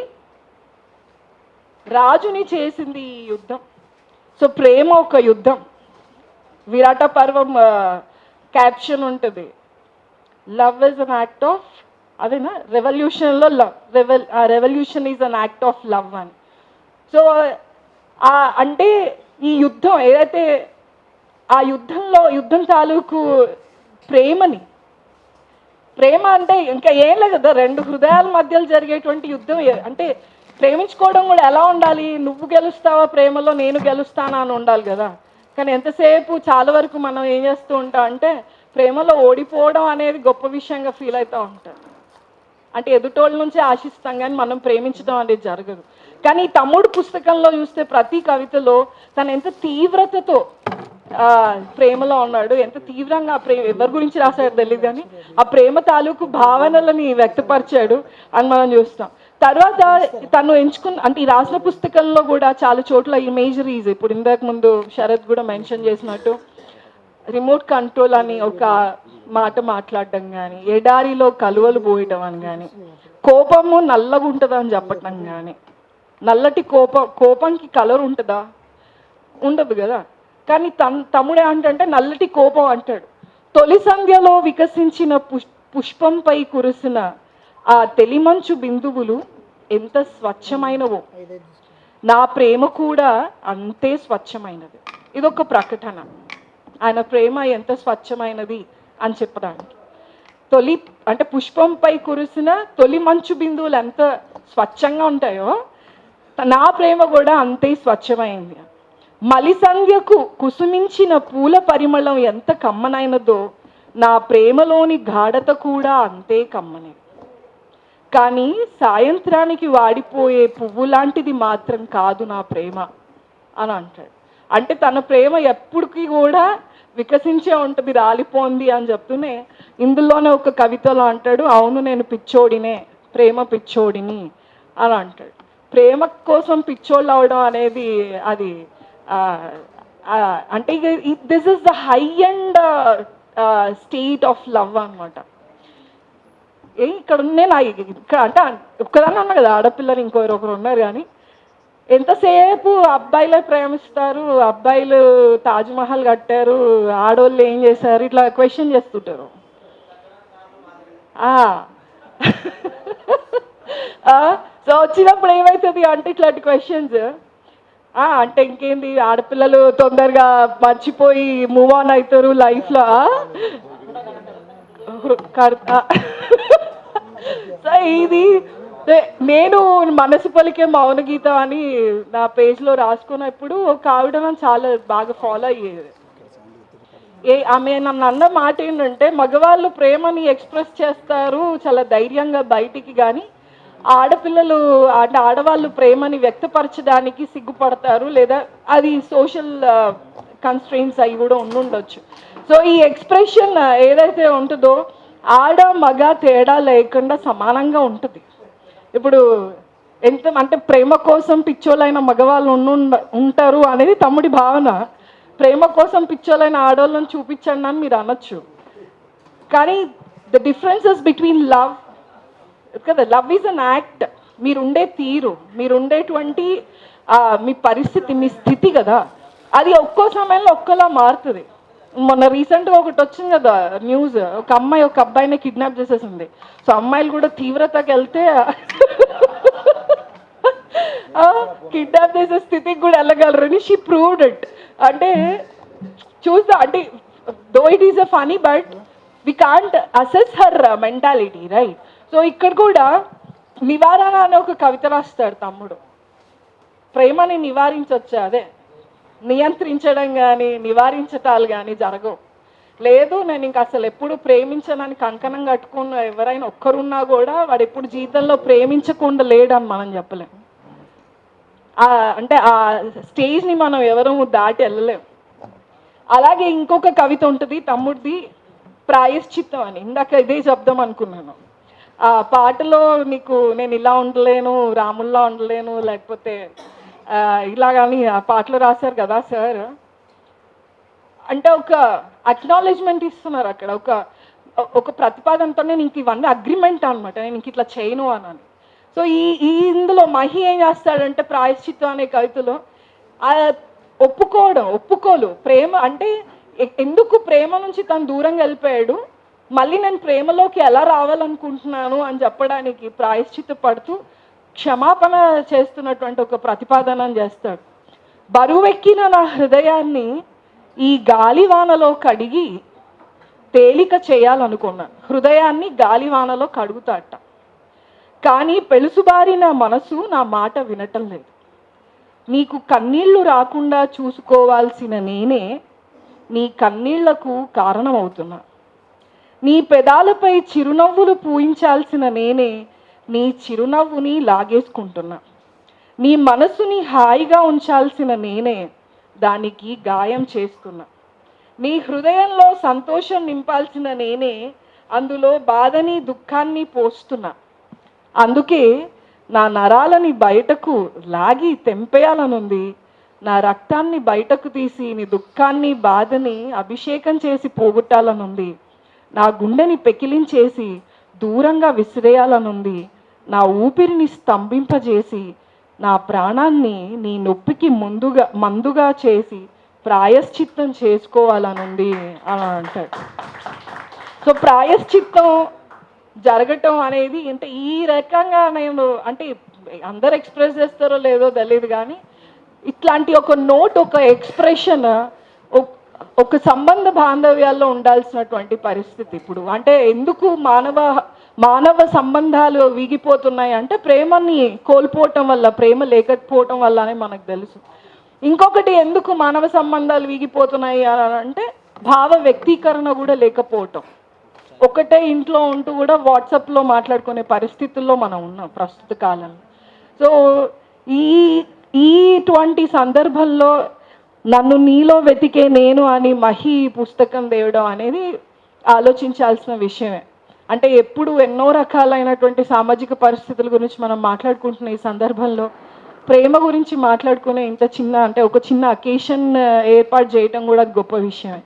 రాజుని చేసింది ఈ యుద్ధం. సో ప్రేమ ఒక యుద్ధం. విరాట పర్వం క్యాప్షన్ ఉంటుంది, love is an act of, అదేనా రెవల్యూషన్లో revolution is an act of love అని. సో అంటే ఈ యుద్ధం ఏదైతే ఆ యుద్ధం తాలూకు ప్రేమ అంటే ఇంకా ఏం లేదు కదా, 2 హృదయాల మధ్యలో జరిగేటువంటి యుద్ధం. అంటే ప్రేమించుకోవడం కూడా ఎలా ఉండాలి? నువ్వు గెలుస్తావా ప్రేమలో, నేను గెలుస్తానా అని ఉండాలి కదా. కానీ ఎంతసేపు చాలా వరకు మనం ఏం చేస్తూ ఉంటాం అంటే ప్రేమలో ఓడిపోవడం అనేది గొప్ప విషయంగా ఫీల్ అవుతూ ఉంటాం. అంటే ఎదుటోళ్ళ నుంచి ఆశిస్తాం కానీ మనం ప్రేమించడం అనేది జరగదు. కానీ తమ్ముడు పుస్తకంలో చూస్తే ప్రతి కవితలో తను ఎంత తీవ్రతతో ప్రేమలో ఉన్నాడు. ఎంత తీవ్రంగా ఆ ప్రేమ ఎవరి గురించి రాశాడో తెలియదు కానీ ఆ ప్రేమ తాలూకు భావనలని వ్యక్తపరిచాడు అని మనం చూస్తాం. తర్వాత తను ఎంచుకున్న అంటే ఈ రాసిన పుస్తకంలో కూడా చాలా చోట్ల ఇమేజరీస్, ఇప్పుడు ఇంతకు ముందు శరత్ కూడా మెన్షన్ చేసినట్టు రిమోట్ కంట్రోల్ అని ఒక మాట మాట్లాడడం కానీ, ఎడారిలో కలువలు పోయటం అని కానీ, కోపము నల్లగా ఉంటుంది అని చెప్పటం కానీ, నల్లటి కోపంకి కలర్ ఉంటుందా? ఉండదు కదా. కానీ తమ్ముడే అంటే నల్లటి కోపం అంటాడు. తొలి సంధ్యలో వికసించిన పుష్పంపై కురిసిన ఆ తెలిమంచు బిందువులు ఎంత స్వచ్ఛమైనవో నా ప్రేమ కూడా అంతే స్వచ్ఛమైనది. ఇదొక ప్రకటన, ఆయన ప్రేమ ఎంత స్వచ్ఛమైనది అని చెప్పడానికి. అంటే పుష్పంపై కురిసిన తొలి మంచు బిందువులు ఎంత స్వచ్ఛంగా ఉంటాయో నా ప్రేమ కూడా అంతే స్వచ్ఛమైంది. మలి సంధ్యకు కుసుమించిన పూల పరిమళం ఎంత కమ్మనైనదో నా ప్రేమలోని గాఢత కూడా అంతే కమ్మనే. కానీ సాయంత్రానికి వాడిపోయే పువ్వు లాంటిది మాత్రం కాదు నా ప్రేమ అని అంటాడు. అంటే తన ప్రేమ ఎప్పటికీ కూడా వికసించే ఉంటుంది, రాలిపోంది అని చెప్తూనే ఇందులోనే ఒక కవితలో అంటాడు, అవును నేను పిచ్చోడినే, ప్రేమ పిచ్చోడిని అని అంటాడు. ప్రేమ కోసం పిచ్చోళ్ళు అవడం అనేది అది అంటే this is the high and state of love అనమాట. ఇక్కడ నేను ఇక్కడ అంటే ఒక్కదాన్ని ఉన్నా కదా, ఆడపిల్లలు ఇంకొకరు ఉన్నారు. కానీ ఎంతసేపు అబ్బాయిలే ప్రేమిస్తారు, అబ్బాయిలు తాజ్మహల్ కట్టారు, ఆడోళ్ళు ఏం చేశారు, ఇట్లా క్వశ్చన్ చేస్తుంటారు. సో వచ్చినప్పుడు ఏమవుతుంది అంటే ఇట్లాంటి క్వశ్చన్స్ అంటే ఇంకేంది, ఆడపిల్లలు తొందరగా మర్చిపోయి మూవ్ ఆన్ అవుతారు లైఫ్లో. సో ఇది నేను మనసు పలికే మౌన గీతం అని నా పేజ్లో రాసుకున్నప్పుడు ఒక ఆవిడ నన్ను చాలా బాగా ఫాలో అయ్యేది. ఆమె నన్ను అన్న మాట ఏంటంటే, మగవాళ్ళు ప్రేమని ఎక్స్ప్రెస్ చేస్తారు చాలా ధైర్యంగా బయటికి, కానీ ఆడపిల్లలు అంటే ఆడవాళ్ళు ప్రేమని వ్యక్తపరచడానికి సిగ్గుపడతారు, లేదా అది సోషల్ కన్స్ట్రెయిన్స్ అవి కూడా ఉండుండొచ్చు. సో ఈ ఎక్స్ప్రెషన్ ఏదైతే ఉంటుందో ఆడ మగ తేడా లేకుండా సమానంగా ఉంటుంది. ఇప్పుడు ఎంత అంటే ప్రేమ కోసం పిచ్చోళ్ళైన మగవాళ్ళు ఉంటారు అనేది తమ్ముడి భావన. ప్రేమ కోసం పిచ్చోళ్ళైన ఆడవాళ్ళని చూపించండి అని మీరు అనొచ్చు. కానీ ద డిఫరెన్సెస్ బిట్వీన్ లవ్ కదా, లవ్ ఈజ్ అన్ యాక్ట్. మీరుండే తీరు, మీరుండేటువంటి మీ పరిస్థితి, మీ స్థితి కదా, అది ఒక్కో సమయంలో ఒక్కలా మారుతుంది. మొన్న రీసెంట్గా ఒకటి వచ్చింది కదా న్యూస్, ఒక అమ్మాయి ఒక అబ్బాయిని కిడ్నాప్ చేసేసింది. సో అమ్మాయిలు కూడా తీవ్రతకి వెళ్తే కిడ్నాప్ చేసే స్థితికి కూడా వెళ్ళగలరని షీ ప్రూవ్డ్ ఇట్. అంటే చూస్తా అంటే though it is a funny but we can't assess her mentality, right? So ఇక్కడ కూడా నివారణ అనే ఒక కవిత రాస్తాడు తమ్ముడు. ప్రేమని నివారించవచ్చు, అదే నియంత్రించడం కానీ నివారించటాలు కానీ జరగవు. లేదు నేను ఇంక అసలు ఎప్పుడు ప్రేమించనని కంకణం కట్టుకున్న ఎవరైనా ఒక్కరున్నా కూడా వాడు ఎప్పుడు జీవితంలో ప్రేమించకుండా లేడని మనం చెప్పలేము. అంటే ఆ స్టేజ్ని మనం ఎవరూ దాటి వెళ్ళలేము. అలాగే ఇంకొక కవిత ఉంటుంది తమ్ముడిది, ప్రాయశ్చిత్తం అని. ఇందాక ఇదే చెప్దాం అనుకున్నాను. ఆ పాటలో నీకు నేను ఇలా ఉండలేను, రాముల్లా ఉండలేను, లేకపోతే ఇలా కానీ ఆ పాటలో రాశారు కదా సార్. అంటే ఒక అక్నాలెడ్జ్మెంట్ ఇస్తున్నారు అక్కడ, ఒక ప్రతిపాదనతో నేను ఇంక ఇవన్నీ అగ్రిమెంట్ అనమాట, నేను ఇంక ఇట్లా చేయను అని. సో ఇందులో మహి ఏం చేస్తాడంటే ప్రాయశ్చిత్తం అనే కవితలో ఒప్పుకోలు ప్రేమ అంటే ఎందుకు ప్రేమ నుంచి తను దూరంగా వెళ్ళిపోయాడు, మళ్ళీ నేను ప్రేమలోకి ఎలా రావాలనుకుంటున్నాను అని చెప్పడానికి ప్రాయశ్చిత్త పడుతూ క్షమాపణ చేస్తున్నటువంటి ఒక ప్రతిపాదన చేస్తాడు. బరువెక్కిన నా హృదయాన్ని ఈ గాలివానలో కడిగి తేలిక చేయాలనుకున్నాను. హృదయాన్ని గాలివానలో కడుగుతాట, కానీ పెలుసుబారిన మనసు నా మాట వినటం లేదు. నీకు కన్నీళ్లు రాకుండా చూసుకోవాల్సిన నేనే నీ కన్నీళ్లకు కారణమవుతున్నా. నీ పెదాలపై చిరునవ్వులు పూయించాల్సిన నేనే నీ చిరునవ్వుని లాగేసుకుంటున్నా. నీ మనసుని హాయిగా ఉంచాల్సిన నేనే దానికి గాయం చేస్తున్నా. నీ హృదయంలో సంతోషం నింపాల్సిన నేనే అందులో బాధని దుఃఖాన్ని పోస్తున్నా. అందుకే నా నరాలని బయటకు లాగి తెంపేయాలనుంది. నా రక్తాన్ని బయటకు తీసి నీ దుఃఖాన్ని బాధని అభిషేకం చేసి పోగొట్టాలనుంది. నా గుండెని పెకిలించేసి దూరంగా విసిరేయాలనుంది. నా ఊపిరిని స్తంభింపజేసి నా ప్రాణాన్ని నీ నొప్పికి మందుగా చేసి ప్రాయశ్చిత్తం చేసుకోవాలనుంది అని అంటాడు. సో ప్రాయశ్చిత్తం జరగటం అనేది అంటే ఈ రకంగా నేను అంటే అందరు ఎక్స్ప్రెస్ చేస్తారో లేదో తెలియదు, కానీ ఇట్లాంటి ఒక నోట్, ఒక ఎక్స్ప్రెషన్ ఒక సంబంధ బాంధవ్యాల్లో ఉండాల్సినటువంటి పరిస్థితి ఇప్పుడు. అంటే ఎందుకు మానవ సంబంధాలు వీగిపోతున్నాయి అంటే ప్రేమని కోల్పోవటం వల్ల, ప్రేమ లేకపోవటం వల్ల అని మనకు తెలుసు. ఇంకొకటి ఎందుకు మానవ సంబంధాలు వీగిపోతున్నాయి అని అంటే భావ వ్యక్తీకరణ కూడా లేకపోవటం. ఒకటే ఇంట్లో ఉంటూ కూడా వాట్సాప్లో మాట్లాడుకునే పరిస్థితుల్లో మనం ఉన్నాం ప్రస్తుత కాలంలో. సో ఇటువంటి సందర్భంలో నన్ను నీలో వెతికే నేను అని మహి పుస్తకం తేవడం అనేది ఆలోచించాల్సిన విషయమే. అంటే ఎప్పుడు ఎన్నో రకాలైనటువంటి సామాజిక పరిస్థితుల గురించి మనం మాట్లాడుకుంటున్న ఈ సందర్భంలో ప్రేమ గురించి మాట్లాడుకునే ఇంత చిన్న అంటే ఒక చిన్న అకేషన్ ఏర్పాటు చేయటం కూడా గొప్ప విషయమే.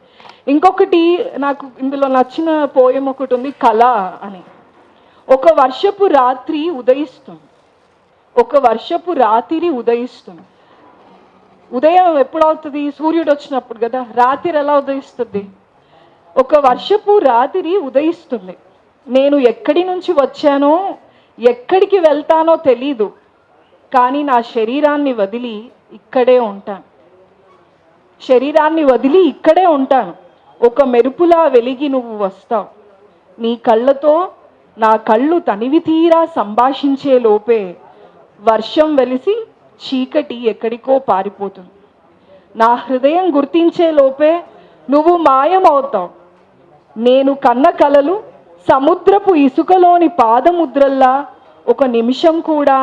ఇంకొకటి నాకు ఇందులో నచ్చిన పోయం ఒకటి ఉంది, కళ అని. ఒక వర్షపు రాత్రి ఉదయిస్తుంది, ఒక వర్షపు రాత్రి ఉదయిస్తుంది. ఉదయం ఎప్పుడవుతుంది? సూర్యుడు వచ్చినప్పుడు కదా. రాత్రి ఎలా ఉదయిస్తుంది? ఒక వర్షపు రాత్రి ఉదయిస్తుంది. నేను ఎక్కడి నుంచి వచ్చానో ఎక్కడికి వెళ్తానో తెలీదు, కానీ నా శరీరాన్ని వదిలి ఇక్కడే ఉంటాను. శరీరాన్ని వదిలి ఇక్కడే ఉంటాను. ఒక మెరుపులా వెలిగి నువ్వు వస్తావు. నీ కళ్ళతో నా కళ్ళు తనివి తీరా సంభాషించే లోపే వర్షం వెలిసి చీకటి ఎక్కడికో పారిపోతుంది. నా హృదయం గుర్తించే లోపే నువ్వు మాయమవుతావు. నేను కన్న కలలు సముద్రపు ఇసుకలోని పాదముద్రల్లా ఒక నిమిషం కూడా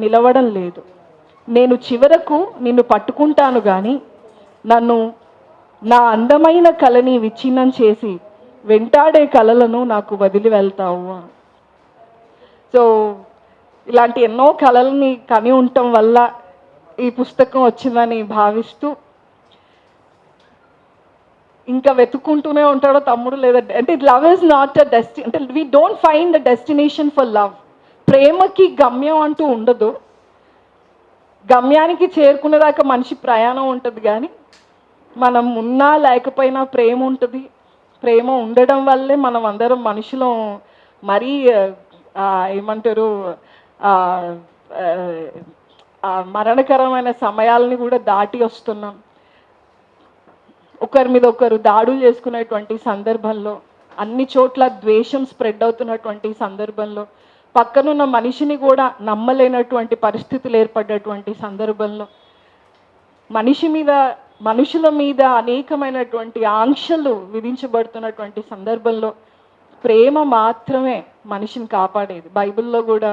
నిలవడం లేదు. నేను చివరకు నిన్ను పట్టుకుంటాను కానీ నన్ను నా అందమైన కళని విచ్ఛిన్నం చేసి వెంటాడే కళలను నాకు వదిలి వెళ్తావు. సో ఇలాంటి ఎన్నో కళల్ని కని ఉండటం వల్ల ఈ పుస్తకం వచ్చిందని భావిస్తూ ఇంకా వెతుక్కుంటూనే ఉంటాడో తమ్ముడు లేదా అంటే లవ్ ఇస్ నాట్ అ అంటే we don't find the destination for love. ప్రేమకి గమ్యం అంటూ ఉండదు. గమ్యానికి చేరుకునేదాకా మనిషి ప్రయాణం ఉంటుంది, కానీ మనం ఉన్నా లేకపోయినా ప్రేమ ఉంటుంది. ప్రేమ ఉండడం వల్లే మనం అందరం మనుషులం మరీ ఏమంటారు మరణకరమైన సమయాలని కూడా దాటి వస్తున్నాం. ఒకరి మీద ఒకరు దాడులు చేసుకునేటువంటి సందర్భంలో, అన్ని చోట్ల ద్వేషం స్ప్రెడ్ అవుతున్నటువంటి సందర్భంలో, పక్కనున్న మనిషిని కూడా నమ్మలేనటువంటి పరిస్థితులు ఏర్పడ్డటువంటి సందర్భంలో, మనుషుల మీద అనేకమైనటువంటి ఆంక్షలు విధించబడుతున్నటువంటి సందర్భంలో ప్రేమ మాత్రమే మనిషిని కాపాడేది. బైబిల్లో కూడా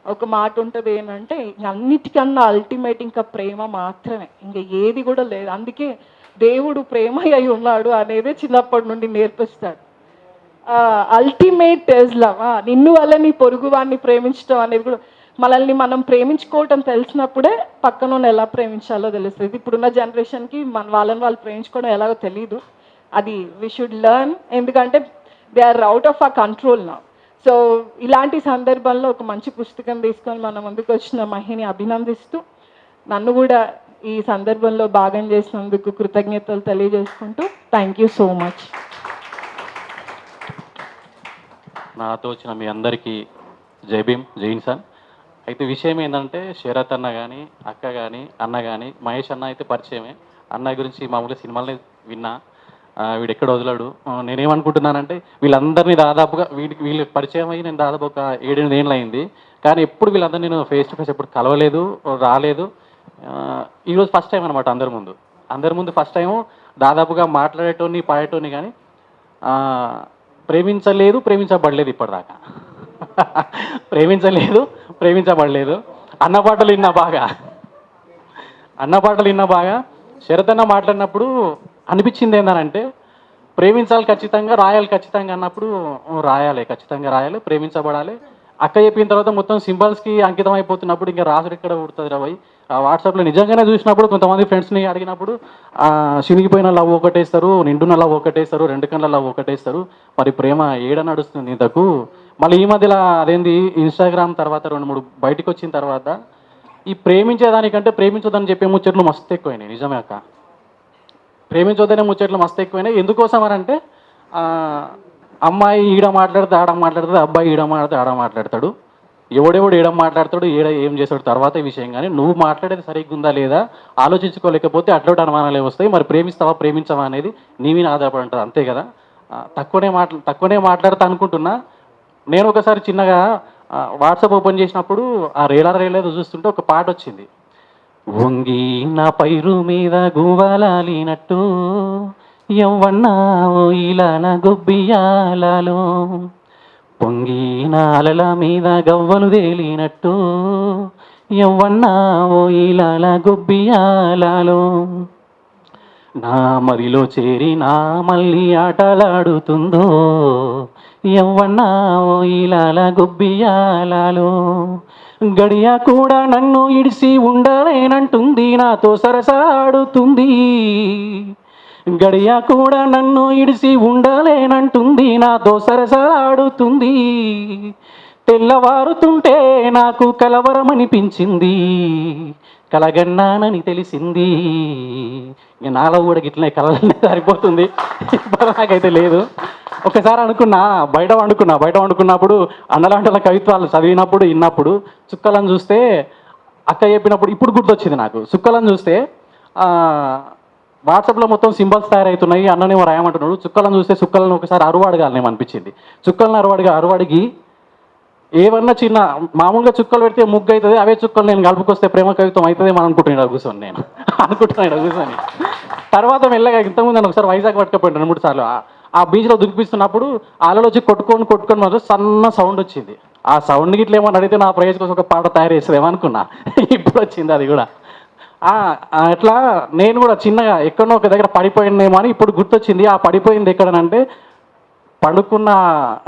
ఒక మాట ఉంటుంది ఏంటంటే అన్నిటికన్నా అల్టిమేట్ ఇంకా ప్రేమ మాత్రమే, ఇంకా ఏది కూడా లేదు. అందుకే దేవుడు ప్రేమ అయి ఉన్నాడు అనేది చిన్నప్పటి నుండి నేర్పిస్తాడు. Ultimate is love. నిన్ను వల్ల నీ పొరుగు వాడిని ప్రేమించడం అనేది కూడా మనల్ని మనం ప్రేమించుకోవటం తెలిసినప్పుడే పక్కన ఎలా ప్రేమించాలో తెలుస్తుంది. ఇప్పుడున్న జనరేషన్కి వాళ్ళని వాళ్ళు ప్రేమించుకోవడం ఎలాగో తెలీదు. అది వీ షుడ్ లెర్న్, ఎందుకంటే they are out of our control నా. సో ఇలాంటి సందర్భంలో ఒక మంచి పుస్తకం తీసుకొని మన ముందుకు వచ్చిన మహిని అభినందిస్తూ నన్ను కూడా ఈ సందర్భంలో భాగం చేసినందుకు కృతజ్ఞతలు తెలియజేసుకుంటూ థ్యాంక్ యూ సో మచ్. నాతో వచ్చిన మీ అందరికీ జై భీమ్, జై ఇన్సాన్. అయితే విషయం ఏంటంటే శరత్ అన్న కానీ, అక్క కానీ, అన్న కానీ, మహేష్ అన్న అయితే పరిచయమే. అన్న గురించి మామూలుగా సినిమాలనే విన్నా, వీడు ఎక్కడ వదలడు. నేనేమనుకుంటున్నానంటే వీళ్ళందరినీ దాదాపుగా వీళ్ళు పరిచయం అయ్యి నేను దాదాపు ఒక 7-8 ఏళ్ళు అయింది, కానీ ఎప్పుడు వీళ్ళందరూ నేను ఫేస్ టు ఫేస్ ఎప్పుడు కలవలేదు, రాలేదు. ఈరోజు ఫస్ట్ టైం అనమాట అందరి ముందు ఫస్ట్ టైము దాదాపుగా మాట్లాడేటోని పాడేటోని, కానీ ప్రేమించబడలేదు ఇప్పటిదాకా. ప్రేమించబడలేదు. అన్న పాటలు విన్నా బాగా. శరత్ అన్న మాట్లాడినప్పుడు అనిపించింది ఏంటంటే ప్రేమించాలి ఖచ్చితంగా, రాయాలి ఖచ్చితంగా అన్నప్పుడు రాయాలి, ఖచ్చితంగా రాయాలి, ప్రేమించబడాలి. అక్క చెప్పిన తర్వాత మొత్తం సింబల్స్కి అంకితం అయిపోతున్నప్పుడు ఇంకా రాసుడు ఇక్కడ పుడుతుంది రాబోయ్. వాట్సాప్లో నిజంగానే చూసినప్పుడు కొంతమంది ఫ్రెండ్స్ని అడిగినప్పుడు చినిగిపోయిన లవ్ ఒకటేస్తారు, నిండున్న లవ్ ఒకటేస్తారు, 2 కళ్ళ లవ్ ఒకటేస్తారు, మరి ప్రేమ ఏడ నడుస్తుంది ఇంతకు. మళ్ళీ ఈ మధ్యలో అదేంది ఇన్స్టాగ్రామ్ తర్వాత 2-3 బయటకు వచ్చిన తర్వాత ఈ ప్రేమించేదానికంటే ప్రేమించొద్దని చెప్పే ముచ్చట్లు మస్తు ఎక్కువైనాయి. నిజమే అక్క, ప్రేమించొద్దనే ముచ్చట్లు మస్తు ఎక్కువైనాయి. ఎందుకోసం అని అంటే అమ్మాయి ఈడ మాట్లాడితే ఆడ మాట్లాడుతుంది, అబ్బాయి ఈడ మాట్లాడితే ఆడ మాట్లాడతాడు, ఎవడెవడు ఈడ మాట్లాడతాడు ఈడ ఏం చేస్తాడు తర్వాత విషయం. కానీ నువ్వు మాట్లాడేది సరిగ్గా ఉందా లేదా ఆలోచించుకోలేకపోతే అట్లటి అనుమానాలే వస్తాయి. మరి ప్రేమిస్తావా ప్రేమించవా అనేది నీ మీద ఆధారపడి ఉంటుంది, అంతే కదా. తక్కువనే మాట్లాడతా అనుకుంటున్నా. నేను ఒకసారి చిన్నగా వాట్సాప్ ఓపెన్ చేసినప్పుడు ఆ రేలేదో చూస్తుంటే ఒక పాట వచ్చింది. వంగి నా పైరు మీద గువ్వలాలినట్టు ఎవ్వన్నా ఇలా నా గొబ్బియాలలో, పొంగి నాలల మీద గవ్వలు తేలినట్టు ఎవ్వన్నా ఇలా నా గొబ్బియాలలో, నా మదిలో చేరి నా మళ్ళీ ఆటలాడుతుందో ఎవ్వన్నా ఇలా గొబ్బియాలలో, గడియ కూడా నన్ను ఇడిసి ఉండలేనంటుంది, నాతో సరసాడుతుంది, గడియ కూడా నన్ను ఇడిసి ఉండలేనంటుంది, నాతో సరసాడుతుంది, తెల్లవారుతుంటే నాకు కలవరమనిపించింది, కలగన్నానని తెలిసింది. ఇక నాలో కూడా గిట్లనే కలలనే సరిపోతుంది, నాకైతే లేదు. ఒకసారి అనుకున్నా బయట వండుకున్నప్పుడు అన్నలాంటి కవిత్వాలు చదివినప్పుడు విన్నప్పుడు చుక్కలను చూస్తే అక్క చెప్పినప్పుడు ఇప్పుడు గుర్తొచ్చింది నాకు. చుక్కలను చూస్తే వాట్సాప్లో మొత్తం సింబల్స్ తయారవుతున్నాయి, అన్ననేమో రాయమంటున్నాడు. చుక్కలను చూస్తే చుక్కలను ఒకసారి అరువాడగాలనేమో అనిపించింది. చుక్కలను అరువాడిగి ఏమన్నా చిన్న మామూలుగా చుక్కలు పెడితే ముగ్గు అవుతుంది, అవే చుక్కలు నేను కలుపుకొస్తే ప్రేమ కవిత్వం అవుతుంది మనం అనుకుంటున్నాడు కూర్చొని. నేను అనుకుంటున్నాడు కూర్చొని. తర్వాత మెల్లగా ఇంతకుముందు నేను ఒకసారి వైజాగ్ పట్టుకపోయాను 2-3 సార్లు. ఆ బీచ్లో దునిపిస్తున్నప్పుడు అలలు వచ్చి కొట్టుకొని మాత్రం సన్న సౌండ్ వచ్చింది. ఆ సౌండ్కి ఇట్లా ఏమని అడిగితే నా ప్రైజ్ కోసం ఒక పాట తయారు చేస్తుందేమో అనుకున్నా. ఇప్పుడు వచ్చింది అది కూడా. అట్లా నేను కూడా చిన్నగా ఎక్కడో ఒక దగ్గర పడిపోయిందేమో అని ఇప్పుడు గుర్తొచ్చింది. ఆ పడిపోయింది ఎక్కడనంటే పడుకున్న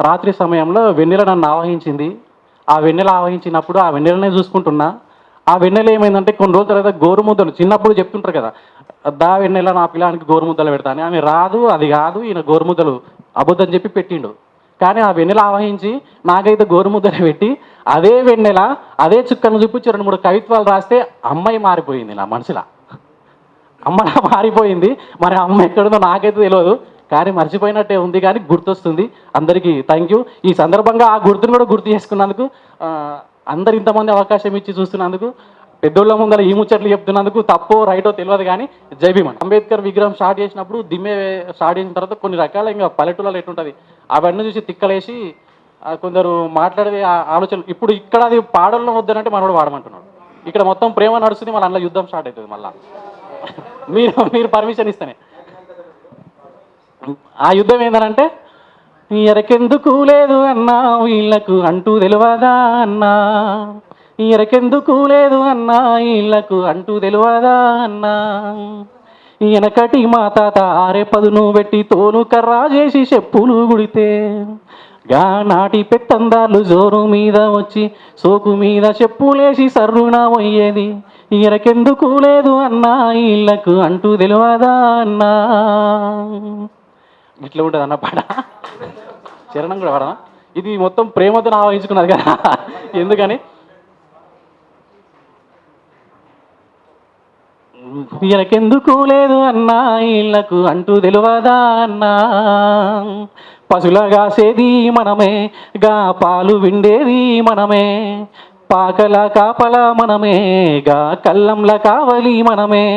రాత్రి సమయంలో వెన్నెల నన్ను ఆవహించింది. ఆ వెన్నెల ఆవహించినప్పుడు ఆ వెన్నెలనే చూసుకుంటున్నా. ఆ వెన్నెల ఏమైందంటే కొన్ని రోజుల తర్వాత గోరుముద్దలు చిన్నప్పుడు చెప్తుంటారు కదా, దా వెన్నెల నా పిల్లానికి గోరుముద్దలు పెడతాను. ఆమె రాదు, అది కాదు, ఈయన గోరుముద్దలు అబద్ధం చెప్పి పెట్టిండు. కానీ ఆ వెన్నెల ఆవహించి నాకైతే గోరుముద్దలు పెట్టి అదే వెన్నెల అదే చుక్కను చూపించి 2-3 కవిత్వాలు రాస్తే అమ్మాయి మారిపోయింది. నా మనసులా అమ్మలా మారిపోయింది. మరి అమ్మ ఎక్కడుందో నాకైతే తెలియదు, కానీ మర్చిపోయినట్టే ఉంది, కానీ గుర్తొస్తుంది. అందరికీ థ్యాంక్ యూ. ఈ సందర్భంగా ఆ గుర్తును కూడా గుర్తు చేసుకున్నందుకు, అందరు ఇంతమంది అవకాశం ఇచ్చి చూస్తున్నందుకు, పెద్దోళ్ళ ముందర ఈ ముచ్చట్లు చెప్తున్నందుకు తప్పో రైటో తెలియదు కానీ జై భీమ్. అంబేద్కర్ విగ్రహం స్టార్ట్ చేసినప్పుడు దిమ్మే స్టార్ట్ చేసిన తర్వాత కొన్ని రకాల ఇంకా పల్లెటూళ్ళలో ఎట్లుంటుంది అవన్నీ చూసి తిక్కలేసి కొందరు మాట్లాడే ఆలోచన. ఇప్పుడు ఇక్కడ అది పాడల్లో వద్దనంటే మనోడు వాడమంటున్నాడు. ఇక్కడ మొత్తం ప్రేమ నడుస్తుంది, మళ్ళీ అందులో యుద్ధం స్టార్ట్ అవుతుంది. మళ్ళీ మీరు పర్మిషన్ ఇస్తేనే. ఆ యుద్ధం ఏంటంటే ఎరకెందుకు లేదు అన్నా వీళ్ళకు అంటూ తెలియదా అన్నా, ఎరకెందుకు లేదు అన్నా వీళ్ళకు అంటూ తెలియదా అన్నా, వెనకటి మా తాత ఆరెపదును పెట్టి తోలు కర్రా చేసి చెప్పులు గుడితే గా నాటి పెత్తందార్లు జోరు మీద వచ్చి సోకు మీద చెప్పులేసి సర్రున పోయేది, ఎరకెందుకు లేదు అన్నా వీళ్ళకు అంటూ తెలియదా అన్నా. ఇట్లా ఉంటుంది అన్న పాట. చరణం కూడా పాడనా? ఇది మొత్తం ప్రేమతో ఆవహించుకున్నది కదా. ఎందుకని వీళ్ళకెందుకు లేదు అన్నా వీళ్ళకు అంటూ తెలియదా అన్నా, పశువులగా సేది మనమే, గా పాలు విండేది మనమే, పాకల కాపల మనమే, గా కల్లంల కావలి మనమే,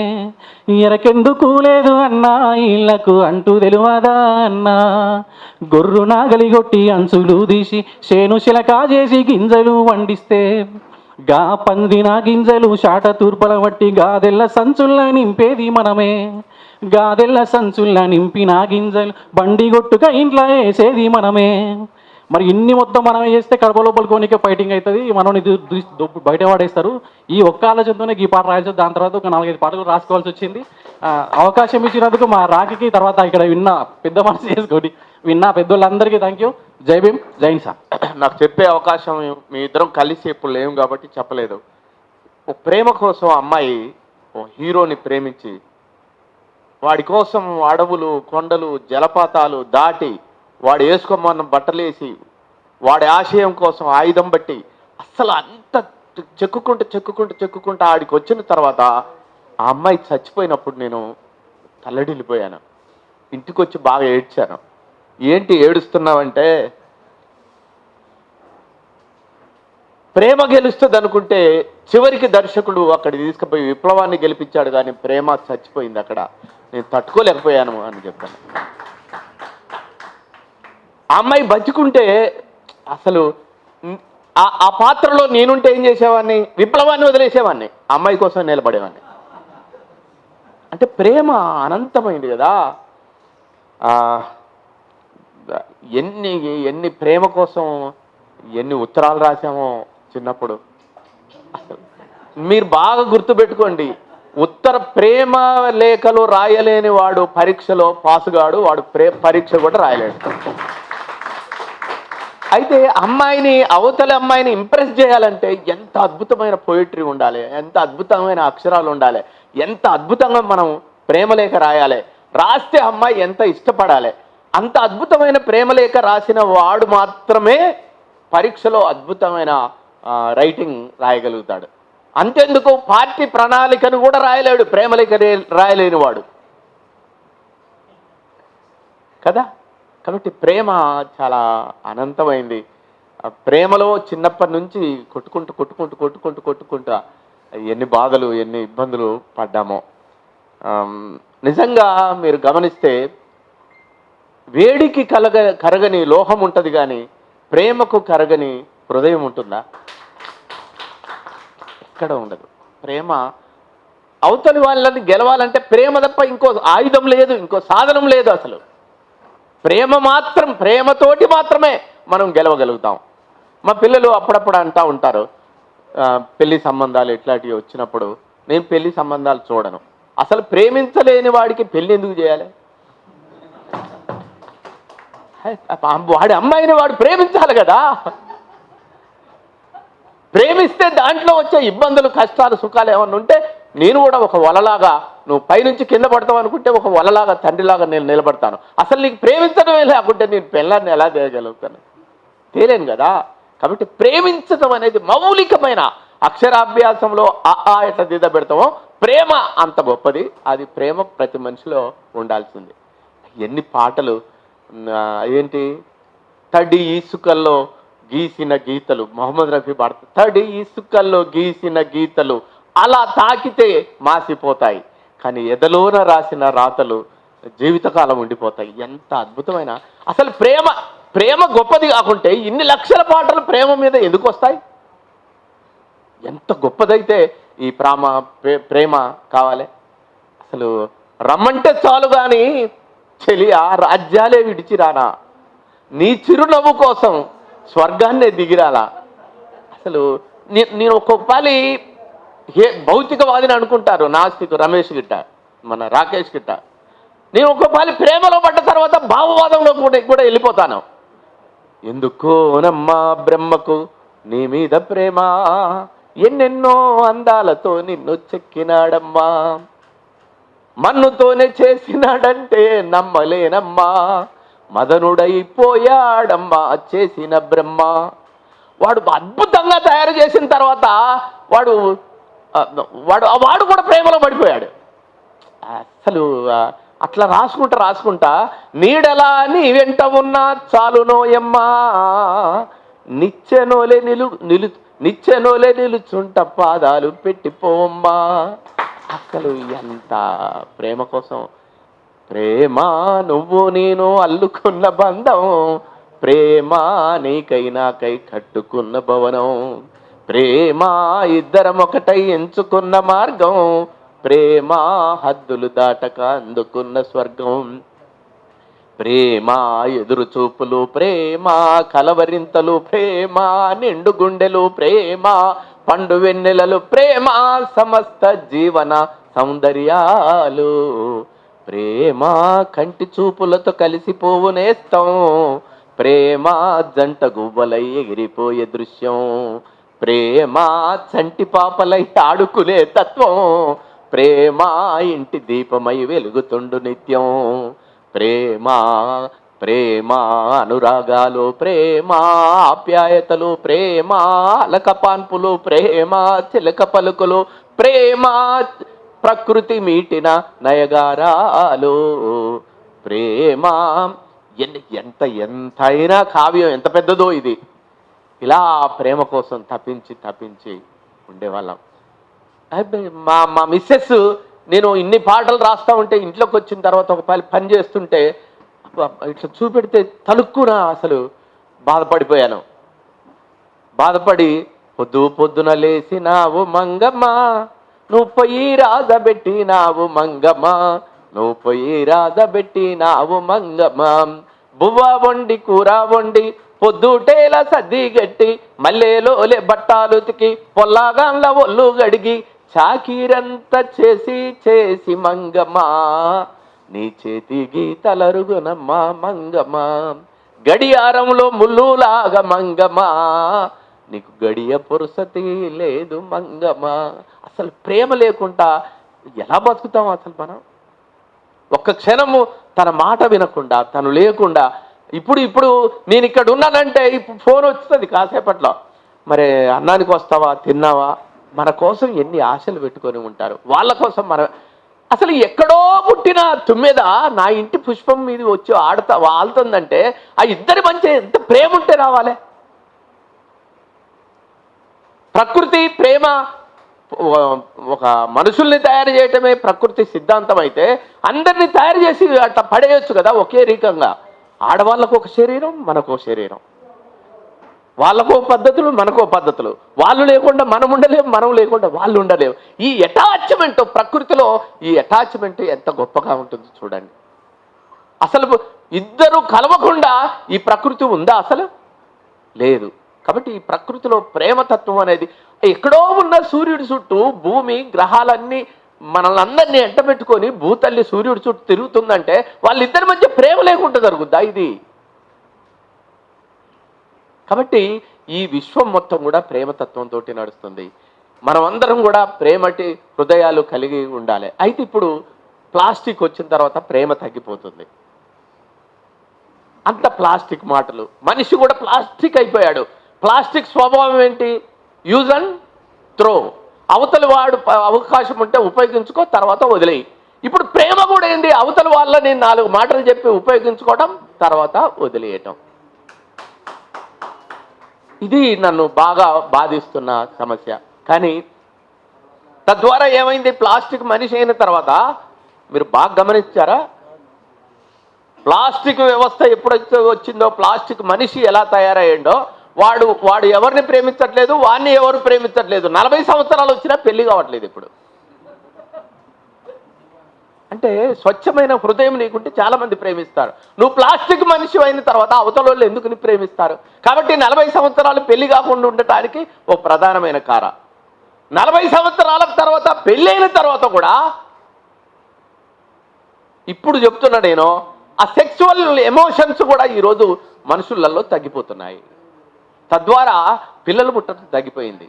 ఎరకెందుకు లేదు అన్నా వీళ్ళకు అంటూ తెలియదా అన్నా, గొర్రు నాగలి కొట్టి అంచులు తీసి చేను శిలకా చేసి గింజలు వండిస్తే గా పందిన గింజలు షాట తూర్పల బట్టి గాదెల్ల సంచుల్లా నింపేది మనమే, గాదెల్ల సంచుల్లా నింపిన గింజలు బండి కొట్టుగా ఇంట్లో వేసేది మనమే. మరి ఇన్ని మొత్తం మనమే చేస్తే కడప లోపల కోనికే ఫైటింగ్ అవుతుంది, మనం బయట పడేస్తారు. ఈ ఒక్క ఆలోచనతోనే ఈ పాట రాయాల్సి, దాని తర్వాత ఒక 4-5 పాటలు రాసుకోవాల్సి వచ్చింది. అవకాశం ఇచ్చినందుకు మా రాఖీకి తర్వాత ఇక్కడ విన్న పెద్ద మనసు చేసుకొని విన్న పెద్దోళ్ళందరికీ థ్యాంక్ యూ. జై భీమ్, జై హింద్ సార్. నాకు చెప్పే అవకాశం మీ ఇద్దరం కలిసి ఎప్పుడు లేవు కాబట్టి చెప్పలేదు. ఓ ప్రేమ కోసం అమ్మాయి ఓ హీరోని ప్రేమించి వాడి కోసం అడవులు, కొండలు, జలపాతాలు దాటి వాడు వేసుకోమన్న బట్టలేసి వాడి ఆశయం కోసం ఆయుధం బట్టి అస్సలు అంత చెక్కుకుంటూ ఆడికి వచ్చిన తర్వాత ఆ అమ్మాయి చచ్చిపోయినప్పుడు నేను తల్లడిల్లిపోయాను. ఇంటికి వచ్చి బాగా ఏడ్చాను. ఏంటి ఏడుస్తున్నావంటే, ప్రేమ గెలుస్తుంది అనుకుంటే చివరికి దర్శకుడు అక్కడికి తీసుకుపోయి విప్లవాన్ని గెలిపించాడు, కానీ ప్రేమ చచ్చిపోయింది అక్కడ. నేను తట్టుకోలేకపోయాను అని చెప్పాను. ఆ అమ్మాయి బతుకుంటే అసలు ఆ పాత్రలో నేనుంటే ఏం చేసేవాడిని? విప్లవాన్ని వదిలేసేవాడిని, అమ్మాయి కోసం నిలబడేవాడిని. అంటే ప్రేమ అనంతమైంది కదా. ఎన్ని ప్రేమ కోసం ఎన్ని ఉత్తరాలు రాసామో చిన్నప్పుడు. అసలు మీరు బాగా గుర్తుపెట్టుకోండి, ప్రేమ లేఖలు రాయలేని వాడు పరీక్షలో పాసుగాడు, వాడు పరీక్ష కూడా రాయలేడు. అయితే అవతలి అమ్మాయిని ఇంప్రెస్ చేయాలంటే ఎంత అద్భుతమైన పోయిటరీ ఉండాలి, ఎంత అద్భుతమైన అక్షరాలు ఉండాలి, ఎంత అద్భుతంగా మనం ప్రేమలేఖ రాయాలి, రాస్తే అమ్మాయి ఎంత ఇష్టపడాలి. అంత అద్భుతమైన ప్రేమలేఖ రాసిన వాడు మాత్రమే పరీక్షలో అద్భుతమైన రైటింగ్ రాయగలుగుతాడు. అంతెందుకు పార్టీ ప్రణాళికను కూడా రాయలేడు ప్రేమలేఖ రాయలేని వాడు కదా. కాబట్టి ప్రేమ చాలా అనంతమైంది. ప్రేమలో చిన్నప్పటి నుంచి కొట్టుకుంటూ ఎన్ని బాధలు, ఎన్ని ఇబ్బందులు పడ్డామో. నిజంగా మీరు గమనిస్తే వేడికి కరగని లోహం ఉంటుంది, కానీ ప్రేమకు కరగని హృదయం ఉంటుందా? ఎక్కడ ఉండదు. ప్రేమ అవతలి వాళ్ళని గెలవాలంటే ప్రేమ తప్ప ఇంకో ఆయుధం లేదు, ఇంకో సాధనం లేదు. అసలు ప్రేమతోటి మాత్రమే మనం గెలవగలుగుతాం. మా పిల్లలు అప్పుడప్పుడు అంటూ ఉంటారు, పెళ్లి సంబంధాలు ఇట్లాంటివి వచ్చినప్పుడు, నేను పెళ్లి సంబంధాలు చూడను. అసలు ప్రేమించలేని వాడికి పెళ్లి ఎందుకు చేయాలి? వాడి అమ్మాయిని వాడు ప్రేమించాలి కదా. ప్రేమిస్తే దాంట్లో వచ్చే ఇబ్బందులు, కష్టాలు, సుఖాలు ఏమన్నా ఉంటే నేను కూడా ఒక వలలాగా, నువ్వు పైనుంచి కింద పడతావు అనుకుంటే ఒక వలలాగా, తండ్రిలాగా నేను నిలబడతాను. అసలు నీకు ప్రేమించడమే లేకుంటే నేను పిల్లాన్ని ఎలా చేయగలుగుతాను? తేలేను కదా. కాబట్టి ప్రేమించడం అనేది మౌలికమైన అక్షరాభ్యాసంలో ఎట్లా దిద్ద పెడతామో ప్రేమ అంత గొప్పది. అది ప్రేమ ప్రతి మనిషిలో ఉండాల్సింది. ఎన్ని పాటలు ఏంటి, తడి ఇసుకల్లో గీసిన గీతలు, మొహమ్మద్ రఫీ పాడత, తడి ఇసుకల్లో గీసిన గీతలు అలా తాకితే మాసిపోతాయి, కానీ ఎదలోన రాసిన రాతలు జీవితకాలం ఉండిపోతాయి. ఎంత అద్భుతమైన అసలు ప్రేమ గొప్పది కాకుంటే ఇన్ని లక్షల పాటలు ప్రేమ మీద ఎందుకు వస్తాయి? ఎంత గొప్పదైతే ఈ ప్రేమ కావాలి. అసలు రమ్మంటే చాలు కానీ చెలియా రాజ్యాలే విడిచిరానా, నీ చిరునవ్వు కోసం స్వర్గాన్నే దిగిరాలా. అసలు నేను ఒక్కొక్కపాలి భౌతికవాదిని అనుకుంటారు నాస్తికు రమేష్ గిట్ట, మన రాకేష్ గిట్ట. నేను ఒక్కొక్కపాలి ప్రేమలో పడ్డ తర్వాత భావవాదంలో కూడా వెళ్ళిపోతాను. ఎందుకోనమ్మా బ్రహ్మకు నీ మీద ప్రేమ, ఎన్నెన్నో అందాలతో నిన్ను చెక్కినాడమ్మా, మన్నుతోనే చేసినాడంటే నమ్మలేనమ్మా, మదనుడైపోయాడమ్మా చేసిన బ్రహ్మ. వాడు అద్భుతంగా తయారు చేసిన తర్వాత వాడు కూడా ప్రేమలో పడిపోయాడు. అసలు అట్లా రాసుకుంటా నీడలా నీ వెంట ఉన్నా చాలునోయమ్మా, నిచ్చెనోలే నిలుచుంట పాదాలు పెట్టిపోమ్మా. అసలు ఎంత ప్రేమ కోసం. ప్రేమ నువ్వు నేను అల్లుకున్న బంధం, ప్రేమ నీకై నాకై కట్టుకున్న భవనం, ప్రేమ ఇద్దరం ఒకటై ఎంచుకున్న మార్గం, ప్రేమ హద్దులు దాటక అందుకున్న స్వర్గం. ప్రేమ ఎదురు చూపులు, ప్రేమ కలవరింతలు, ప్రేమ నిండు గుండెలు, ప్రేమ పండు వెన్నెలలు, ప్రేమ సమస్త జీవన సౌందర్యాలు. ప్రేమ కంటి చూపులతో కలిసిపోవు నేస్తం, ప్రేమ జంట గువ్వలై ఎగిరిపోయే దృశ్యం, ప్రేమ చంటి పాపలై ఆడుకునే తత్వం, ప్రేమ ఇంటి దీపమై వెలుగుతుండు నిత్యం. ప్రేమ ప్రేమ అనురాగాలు, ప్రేమ ఆప్యాయతలు, ప్రేమ అలకపాన్పులు, ప్రేమ చిలక పలుకులు, ప్రేమ ప్రకృతి మీటిన నయగారాలు. ప్రేమ ఎంతైనా కావ్యం ఎంత పెద్దదో ఇది. ఇలా ప్రేమ కోసం తప్పించి ఉండేవాళ్ళం. మా మిస్సెస్ నేను ఇన్ని పాటలు రాస్తా ఉంటే ఇంట్లోకి వచ్చిన తర్వాత ఒక పని చేస్తుంటే ఇట్లా చూపెడితే తలుక్కున అసలు బాధపడిపోయాను. బాధపడి పొద్దున లేసినావు మంగమ్మ, నువ్వు పొయ్యి రాజబెట్టినావు మంగమ్మ, నువ్వు పొయ్యి రాజబెట్టినావు మంగమ్మ, బువ్వ వండి కూర వండి పొద్దుటేలా సద్ది గట్టి, మల్లెలోలే బట్టాలుతికి పొల్లాగాన్ల ఒళ్ళు గడిగి, చాకీరంతా చేసి మంగమ్మ, నీ చేతి గీతలరుగునమ్మా మంగమ్మ, గడియారంలో ముల్లులాగా మంగమ్మ, నీకు గడియ పురుసతి లేదు మంగమ్మ. అసలు ప్రేమ లేకుండా ఎలా బతుకుతాం అసలు మనం? ఒక్క క్షణము తన మాట వినకుండా, తను లేకుండా, ఇప్పుడు నేను ఇక్కడ ఉన్నానంటే ఇప్పుడు ఫోన్ వస్తుంది కాసేపట్లో, మరి అన్నానికి వస్తావా, తిన్నావా, మన కోసం ఎన్ని ఆశలు పెట్టుకొని ఉంటారు. వాళ్ళ కోసం అసలు ఎక్కడో పుట్టిన తుమ్మెద నా ఇంటి పుష్పం మీద వచ్చి వాళ్తుందంటే ఆ ఇద్దరి మధ్య ఎంత ప్రేమ ఉంటే రావాలి. ప్రకృతి ప్రేమ ఒక మనుషుల్ని తయారు చేయటమే ప్రకృతి సిద్ధాంతం అయితే, అందరినీ తయారు చేసి అట్లా పడేయచ్చు కదా ఒకే రకంగా. ఆడవాళ్ళకు ఒక శరీరం, మనకో శరీరం, వాళ్ళకో పద్ధతులు, మనకో పద్ధతులు, వాళ్ళు లేకుండా మనం ఉండలేము, మనం లేకుండా వాళ్ళు ఉండలేము. ఈ అటాచ్మెంట్ ప్రకృతిలో, ఈ అటాచ్మెంట్ ఎంత గొప్పగా ఉంటుంది చూడండి. అసలు ఇద్దరు కలవకుండా ఈ ప్రకృతి ఉందా? అసలు లేదు. కాబట్టి ఈ ప్రకృతిలో ప్రేమతత్వం అనేది ఎక్కడో ఉన్న సూర్యుడి చుట్టూ భూమి గ్రహాలన్నీ మనల్ని అందరినీ ఎంటబెట్టుకొని భూతల్లి సూర్యుడి చుట్టూ తిరుగుతుందంటే వాళ్ళిద్దరి మధ్య ప్రేమ లేకుండా జరుగుద్దా ఇది? కాబట్టి ఈ విశ్వం మొత్తం కూడా ప్రేమతత్వంతో నడుస్తుంది. మనం అందరం కూడా ప్రేమటి హృదయాలు కలిగి ఉండాలి. అయితే ఇప్పుడు ప్లాస్టిక్ వచ్చిన తర్వాత ప్రేమ తగ్గిపోతుంది. అంత ప్లాస్టిక్ మాటలు, మనిషి కూడా ప్లాస్టిక్ అయిపోయాడు. ప్లాస్టిక్ స్వభావం ఏంటి? Use and throw. అవతలి వాడు అవకాశం ఉంటే ఉపయోగించుకో, తర్వాత వదిలేయి. ఇప్పుడు ప్రేమ కూడా ఏంటి? అవతలి వాళ్ళని 4 మాటలు చెప్పి ఉపయోగించుకోవడం, తర్వాత వదిలేయటం. ఇది నన్ను బాగా బాధిస్తున్న సమస్య. కానీ తద్వారా ఏమైంది? ప్లాస్టిక్ మనిషి అయిన తర్వాత మీరు బాగా గమనించారా? ప్లాస్టిక్ వ్యవస్థ ఎప్పుడైతే వచ్చిందో, ప్లాస్టిక్ మనిషి ఎలా తయారయ్యిండో, వాడు ఎవరిని ప్రేమించట్లేదు, వాడిని ఎవరు ప్రేమించట్లేదు. 40 సంవత్సరాలు వచ్చినా పెళ్లి కావట్లేదు ఇప్పుడు. అంటే స్వచ్ఛమైన హృదయం నీకుంటే చాలా మంది ప్రేమిస్తారు. నువ్వు ప్లాస్టిక్ మనిషి అయిన తర్వాత అవతల వాళ్ళు ఎందుకు నీ ప్రేమిస్తారు? కాబట్టి 40 సంవత్సరాలు పెళ్లి కాకుండా ఉండటానికి ఓ ప్రధానమైన కారణం. 40 సంవత్సరాల తర్వాత పెళ్ళైన తర్వాత కూడా ఇప్పుడు చెప్తున్నా నేను, ఆ సెక్సువల్ ఎమోషన్స్ కూడా ఈరోజు మనుషులలో తగ్గిపోతున్నాయి. తద్వారా పిల్లలు పుట్టడం తగ్గిపోయింది.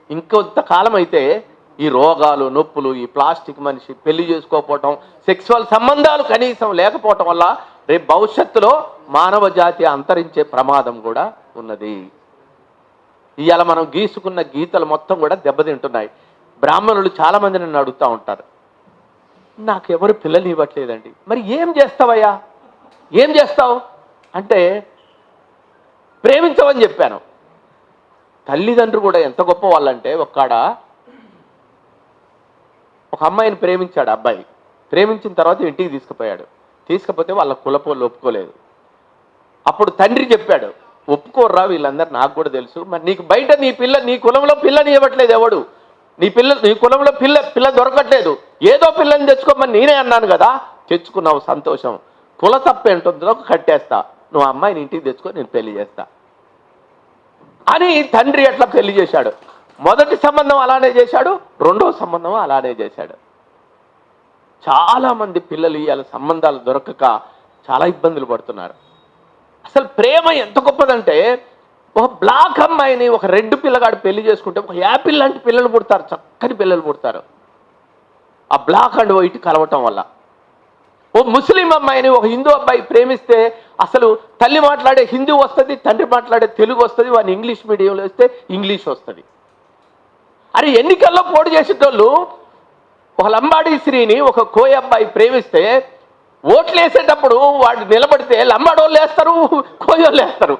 ఇంకొంతకాలం అయితే ఈ రోగాలు, నొప్పులు, ఈ ప్లాస్టిక్ మనిషి, పెళ్లి చేసుకోకపోవటం, సెక్సువల్ సంబంధాలు కనీసం లేకపోవటం వల్ల రేపు భవిష్యత్తులో మానవ జాతి అంతరించే ప్రమాదం కూడా ఉన్నది. ఇవాళ మనం గీసుకున్న గీతలు మొత్తం కూడా దెబ్బతింటున్నాయి. బ్రాహ్మణులు చాలా మంది నన్ను అడుగుతూ ఉంటారు, నాకు ఎవరు పిల్లలు ఇవ్వట్లేదండి, మరి ఏం చేస్తావయ్యా, ఏం చేస్తావు అంటే ప్రేమించవని చెప్పాను. తల్లిదండ్రులు కూడా ఎంత గొప్ప వాళ్ళంటే, ఒక అమ్మాయిని ప్రేమించాడు అబ్బాయి. ప్రేమించిన తర్వాత ఇంటికి తీసుకుపోతే వాళ్ళ కులపోళ్ళు ఒప్పుకోలేదు. అప్పుడు తండ్రి చెప్పాడు, ఒప్పుకోర్రా వీళ్ళందరూ, నాకు కూడా తెలుసు, మరి నీకు బయట నీ కులంలో పిల్లని ఇవ్వట్లేదు ఎవడు, నీ కులంలో పిల్ల దొరకట్లేదు, ఏదో పిల్లని తెచ్చుకోమని నేనే అన్నాను కదా, తెచ్చుకున్నావు సంతోషం, కుల తప్పేంటుందో కట్టేస్తా, నువ్వు అమ్మాయిని ఇంటికి తెచ్చుకో, నేను పెళ్లి చేస్తా అని తండ్రి అట్లా పెళ్లి చేశాడు. మొదటి సంబంధం అలానే చేశాడు, రెండో సంబంధం అలానే చేశాడు. చాలామంది పిల్లలు ఇవాళ సంబంధాలు దొరకక చాలా ఇబ్బందులు పడుతున్నారు. అసలు ప్రేమ ఎంత గొప్పదంటే, ఒక బ్లాక్ అమ్మాయిని ఒక రెడ్ పిల్లగాడు పెళ్లి చేసుకుంటే ఒక యాపిల్ లాంటి పిల్లలు పుడతారు, చక్కని పిల్లలు పుడతారు ఆ బ్లాక్ అండ్ వైట్ కలవటం వల్ల. ఓ ముస్లిం అమ్మాయిని ఒక హిందూ అబ్బాయి ప్రేమిస్తే అసలు తల్లి మాట్లాడే హిందీ వస్తుంది, తండ్రి మాట్లాడే తెలుగు వస్తుంది, వాడిని ఇంగ్లీష్ మీడియంలో వేస్తే ఇంగ్లీష్ వస్తుంది. అరే ఎన్నికల్లో పోటీ చేసేటోళ్ళు ఒక లంబాడీ స్త్రీని ఒక కోయ అబ్బాయి ప్రేమిస్తే ఓట్లు వేసేటప్పుడు వాడు నిలబడితే లంబాడోళ్ళు వేస్తారు, కోయోళ్ళు వేస్తారు.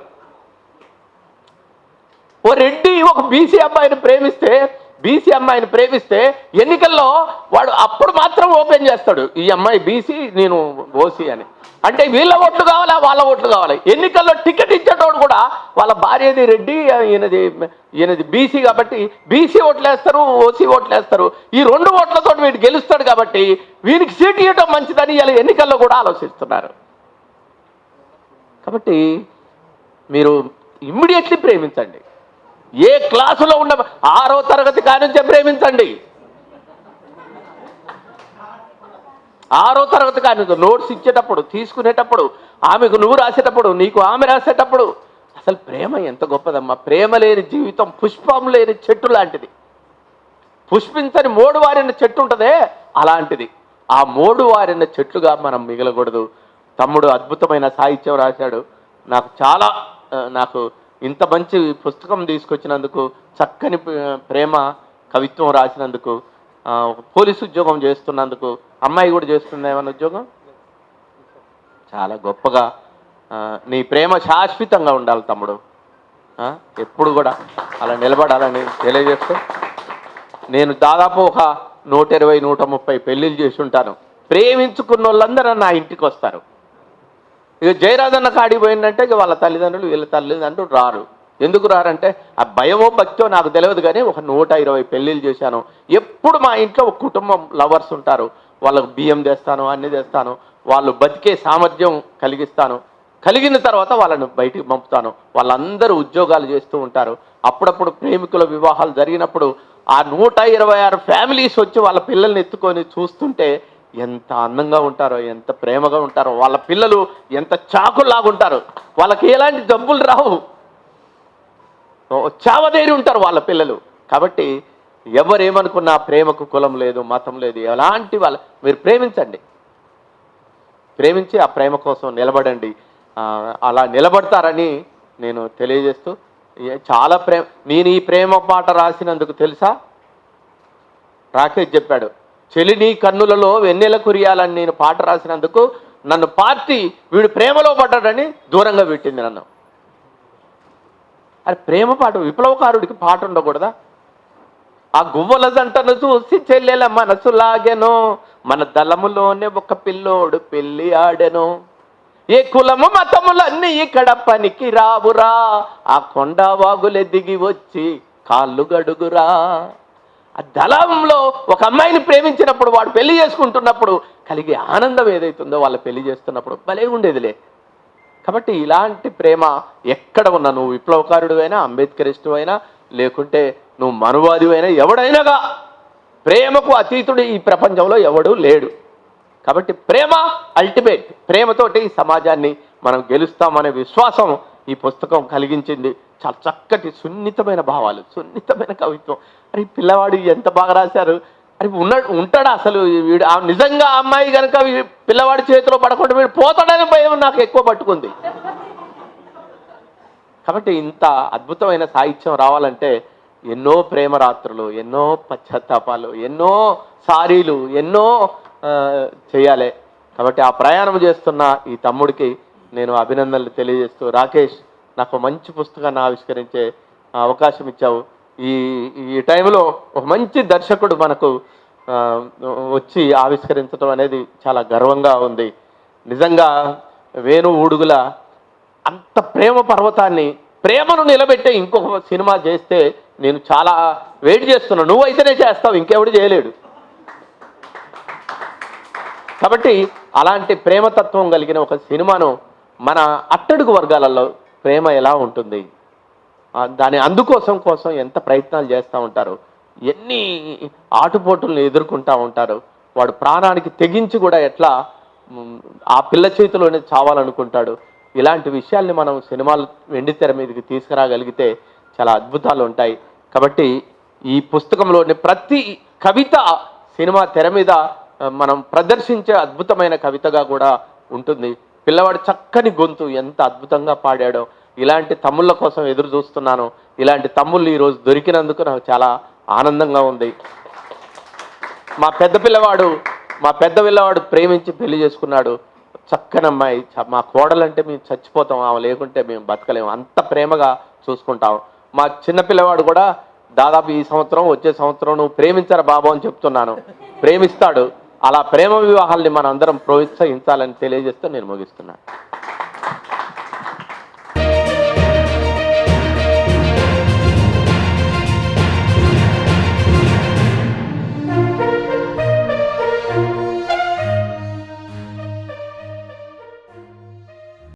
ఓ రెడ్డి ఒక బీసీ అమ్మాయిని ప్రేమిస్తే ఎన్నికల్లో వాడు అప్పుడు మాత్రం ఓపెన్ చేస్తాడు, ఈ అమ్మాయి బీసీ నేను ఓసీ అని. అంటే వీళ్ళ ఓట్లు కావాలా వాళ్ళ ఓట్లు కావాలి. ఎన్నికల్లో టికెట్ ఇచ్చేటోడు కూడా వాళ్ళ భార్యది రెడ్డి, ఈయనది బీసీ కాబట్టి బీసీ ఓట్లు వేస్తారు, ఓసీ ఓట్లు వేస్తారు. ఈ 2 ఓట్లతో వీడు గెలుస్తాడు కాబట్టి వీనికి సీట్ ఇవ్వడం మంచిదని ఇలా ఎన్నికల్లో కూడా ఆలోచిస్తున్నారు. కాబట్టి మీరు ఇమ్మీడియట్లీ ప్రేమించండి. ఏ క్లాసులో ఉన్న 6వ తరగతి కానుంచే ప్రేమించండి. 6వ తరగతి కానుంచి నోట్స్ ఇచ్చేటప్పుడు, తీసుకునేటప్పుడు, ఆమెకు నువ్వు రాసేటప్పుడు, నీకు ఆమె రాసేటప్పుడు. అసలు ప్రేమ ఎంత గొప్పదమ్మా. ప్రేమ లేని జీవితం పుష్పం లేని చెట్టు లాంటిది. పుష్పించని మోడు వారిన చెట్టు ఉంటుందే అలాంటిది. ఆ మోడు వారిన చెట్లుగా మనం మిగలకూడదు. తమ్ముడు అద్భుతమైన సాహిత్యం రాశాడు. నాకు ఇంత మంచి పుస్తకం తీసుకొచ్చినందుకు, చక్కని ప్రేమ కవిత్వం రాసినందుకు, పోలీసు ఉద్యోగం చేస్తున్నందుకు, అమ్మాయి కూడా చేస్తుంది ఏమన్నా ఉద్యోగం, చాలా గొప్పగా నీ ప్రేమ శాశ్వతంగా ఉండాలి తమ్ముడు. ఎప్పుడు కూడా అలా నిలబడాలని తెలియజేస్తూ, నేను దాదాపు ఒక 120-130 పెళ్ళిళ్ళు చేసి ఉంటాను. ప్రేమించుకున్న వాళ్ళందరూ నా ఇంటికి వస్తారు. ఇక జయరాజన్న కాడికి పోయిందంటే ఇక వాళ్ళ తల్లిదండ్రులు వీళ్ళ తల్లిదండ్రులు రారు. ఎందుకు రారంటే ఆ భయమో భక్తో నాకు తెలియదు, కానీ ఒక 120 పెళ్ళిళ్ళు చేశాను. ఎప్పుడు మా ఇంట్లో ఒక కుటుంబం లవర్స్ ఉంటారు. వాళ్ళకు బియ్యం తెస్తాను, అన్ని తెస్తాను, వాళ్ళు బతికే సామర్థ్యం కలిగిస్తాను. కలిగిన తర్వాత వాళ్ళను బయటికి పంపుతాను. వాళ్ళందరూ ఉద్యోగాలు చేస్తూ ఉంటారు. అప్పుడప్పుడు ప్రేమికుల వివాహాలు జరిగినప్పుడు ఆ 126 ఫ్యామిలీస్ వచ్చి వాళ్ళ పిల్లల్ని ఎత్తుకొని చూస్తుంటే ఎంత అందంగా ఉంటారో, ఎంత ప్రేమగా ఉంటారో. వాళ్ళ పిల్లలు ఎంత చాకుల్లాగుంటారు, వాళ్ళకి ఎలాంటి జబ్బులు రావు, చావదేరి ఉంటారు వాళ్ళ పిల్లలు. కాబట్టి ఎవరేమనుకున్నా ప్రేమకు కులం లేదు, మతం లేదు. ఎలాంటి మీరు ప్రేమించి ఆ ప్రేమ కోసం నిలబడండి. అలా నిలబడతారని నేను తెలియజేస్తూ, చాలా నేను ఈ ప్రేమ పాట రాసినందుకు తెలుసా, రాకేష్ చెప్పాడు, చెలి నీ కన్నులలో వెన్నెల కురియాలని నేను పాట రాసినందుకు నన్ను పార్టీ వీడు ప్రేమలో పడ్డాడని దూరంగా పెట్టింది నన్ను. అది ప్రేమ పాట, విప్లవకారుడికి పాట ఉండకూడదా? ఆ గువ్వల జంటను చూసి చెల్లెల మనసు లాగెను, మన దళములోనే ఒక పిల్లోడు పెళ్లి ఆడెను. ఏ కులము మతములన్నీ ఇక్కడ పనికి రావురా, ఆ కొండ వాగులే దిగి వచ్చి కాళ్ళు గడుగురా. ఆ దళంలో ఒక అమ్మాయిని ప్రేమించినప్పుడు, వాడు పెళ్లి చేసుకుంటున్నప్పుడు కలిగే ఆనందం ఏదైతుందో వాళ్ళ పెళ్లి చేస్తున్నప్పుడు భలే ఉండేదిలే. కాబట్టి ఇలాంటి ప్రేమ ఎక్కడ ఉన్నా, నువ్వు విప్లవకారుడు అయినా, అంబేద్కరిస్టు అయినా, లేకుంటే నువ్వు మనువాది అయినా, ఎవడైనాగా ప్రేమకు అతీతుడు ఈ ప్రపంచంలో ఎవడూ లేడు. కాబట్టి ప్రేమ అల్టిమేట్. ప్రేమతోటి ఈ సమాజాన్ని మనం గెలుస్తామనే విశ్వాసం ఈ పుస్తకం కలిగించింది. చాలా చక్కటి సున్నితమైన భావాలు, సున్నితమైన కవిత్వం. అరే పిల్లవాడు ఎంత బాగా రాశారు. అరే ఉంటాడా అసలు వీడు? నిజంగా అమ్మాయి కనుక పిల్లవాడి చేతిలో పడకుండా వీడు పోతాడని భయం నాకు ఎక్కువ పట్టుకుంది. కాబట్టి ఇంత అద్భుతమైన సాహిత్యం రావాలంటే ఎన్నో ప్రేమ రాత్రులు, ఎన్నో పశ్చాత్తాపాలు, ఎన్నో సారీలు, ఎన్నో చేయాలి. కాబట్టి ఆ ప్రయాణం చేస్తున్న ఈ తమ్ముడికి నేను అభినందనలు తెలియజేస్తూ, రాకేష్ నాకు మంచి పుస్తకాన్ని ఆవిష్కరించే అవకాశం ఇచ్చావు. ఈ టైంలో ఒక మంచి దర్శకుడు మనకు వచ్చి ఆవిష్కరించడం అనేది చాలా గర్వంగా ఉంది. నిజంగా వేణు ఊడుగుల అంత ప్రేమ పర్వతాన్ని, ప్రేమను నిలబెట్టే ఇంకొక సినిమా చేస్తే నేను చాలా వెయిట్ చేస్తున్నాను. నువ్వైతేనే చేస్తావు, ఇంకెవడు చేయలేడు. కాబట్టి అలాంటి ప్రేమతత్వం కలిగిన ఒక సినిమాను మన అట్టడుగు వర్గాలలో ప్రేమ ఎలా ఉంటుంది, దాని అందుకోసం ఎంత ప్రయత్నాలు చేస్తూ ఉంటారు, ఎన్ని ఆటుపోటులను ఎదుర్కొంటూ ఉంటారు. వాడు ప్రాణానికి తెగించి కూడా ఎట్లా ఆ పిల్ల చేతిలోనే చావాలనుకుంటాడు. ఇలాంటి విషయాల్ని మనం సినిమాలు వెండితెర మీదకి తీసుకురాగలిగితే చాలా అద్భుతాలు ఉంటాయి. కాబట్టి ఈ పుస్తకంలోని ప్రతి కవిత సినిమా తెర మీద మనం ప్రదర్శించే అద్భుతమైన కవితగా కూడా ఉంటుంది. పిల్లవాడు చక్కని గొంతు ఎంత అద్భుతంగా పాడాడో. ఇలాంటి తమ్ముళ్ళ కోసం ఎదురు చూస్తున్నాను. ఇలాంటి తమ్ముళ్ళు ఈరోజు దొరికినందుకు నాకు చాలా ఆనందంగా ఉంది. మా పెద్ద పిల్లవాడు ప్రేమించి పెళ్లి చేసుకున్నాడు. చక్కని అమ్మాయి, మా కోడలంటే మేము చచ్చిపోతాం, ఆమె లేకుంటే మేము బతకలేము, అంత ప్రేమగా చూసుకుంటాం. మా చిన్న పిల్లవాడు కూడా దాదాపు ఈ సంవత్సరం వచ్చే సంవత్సరం నువ్వు ప్రేమించరా బాబు అని చెప్తున్నాను, ప్రేమిస్తాడు. అలా ప్రేమ వివాహాల్ని మనం అందరం ప్రోత్సహించాలని తెలియజేస్తూ నేను ముగిస్తున్నాను.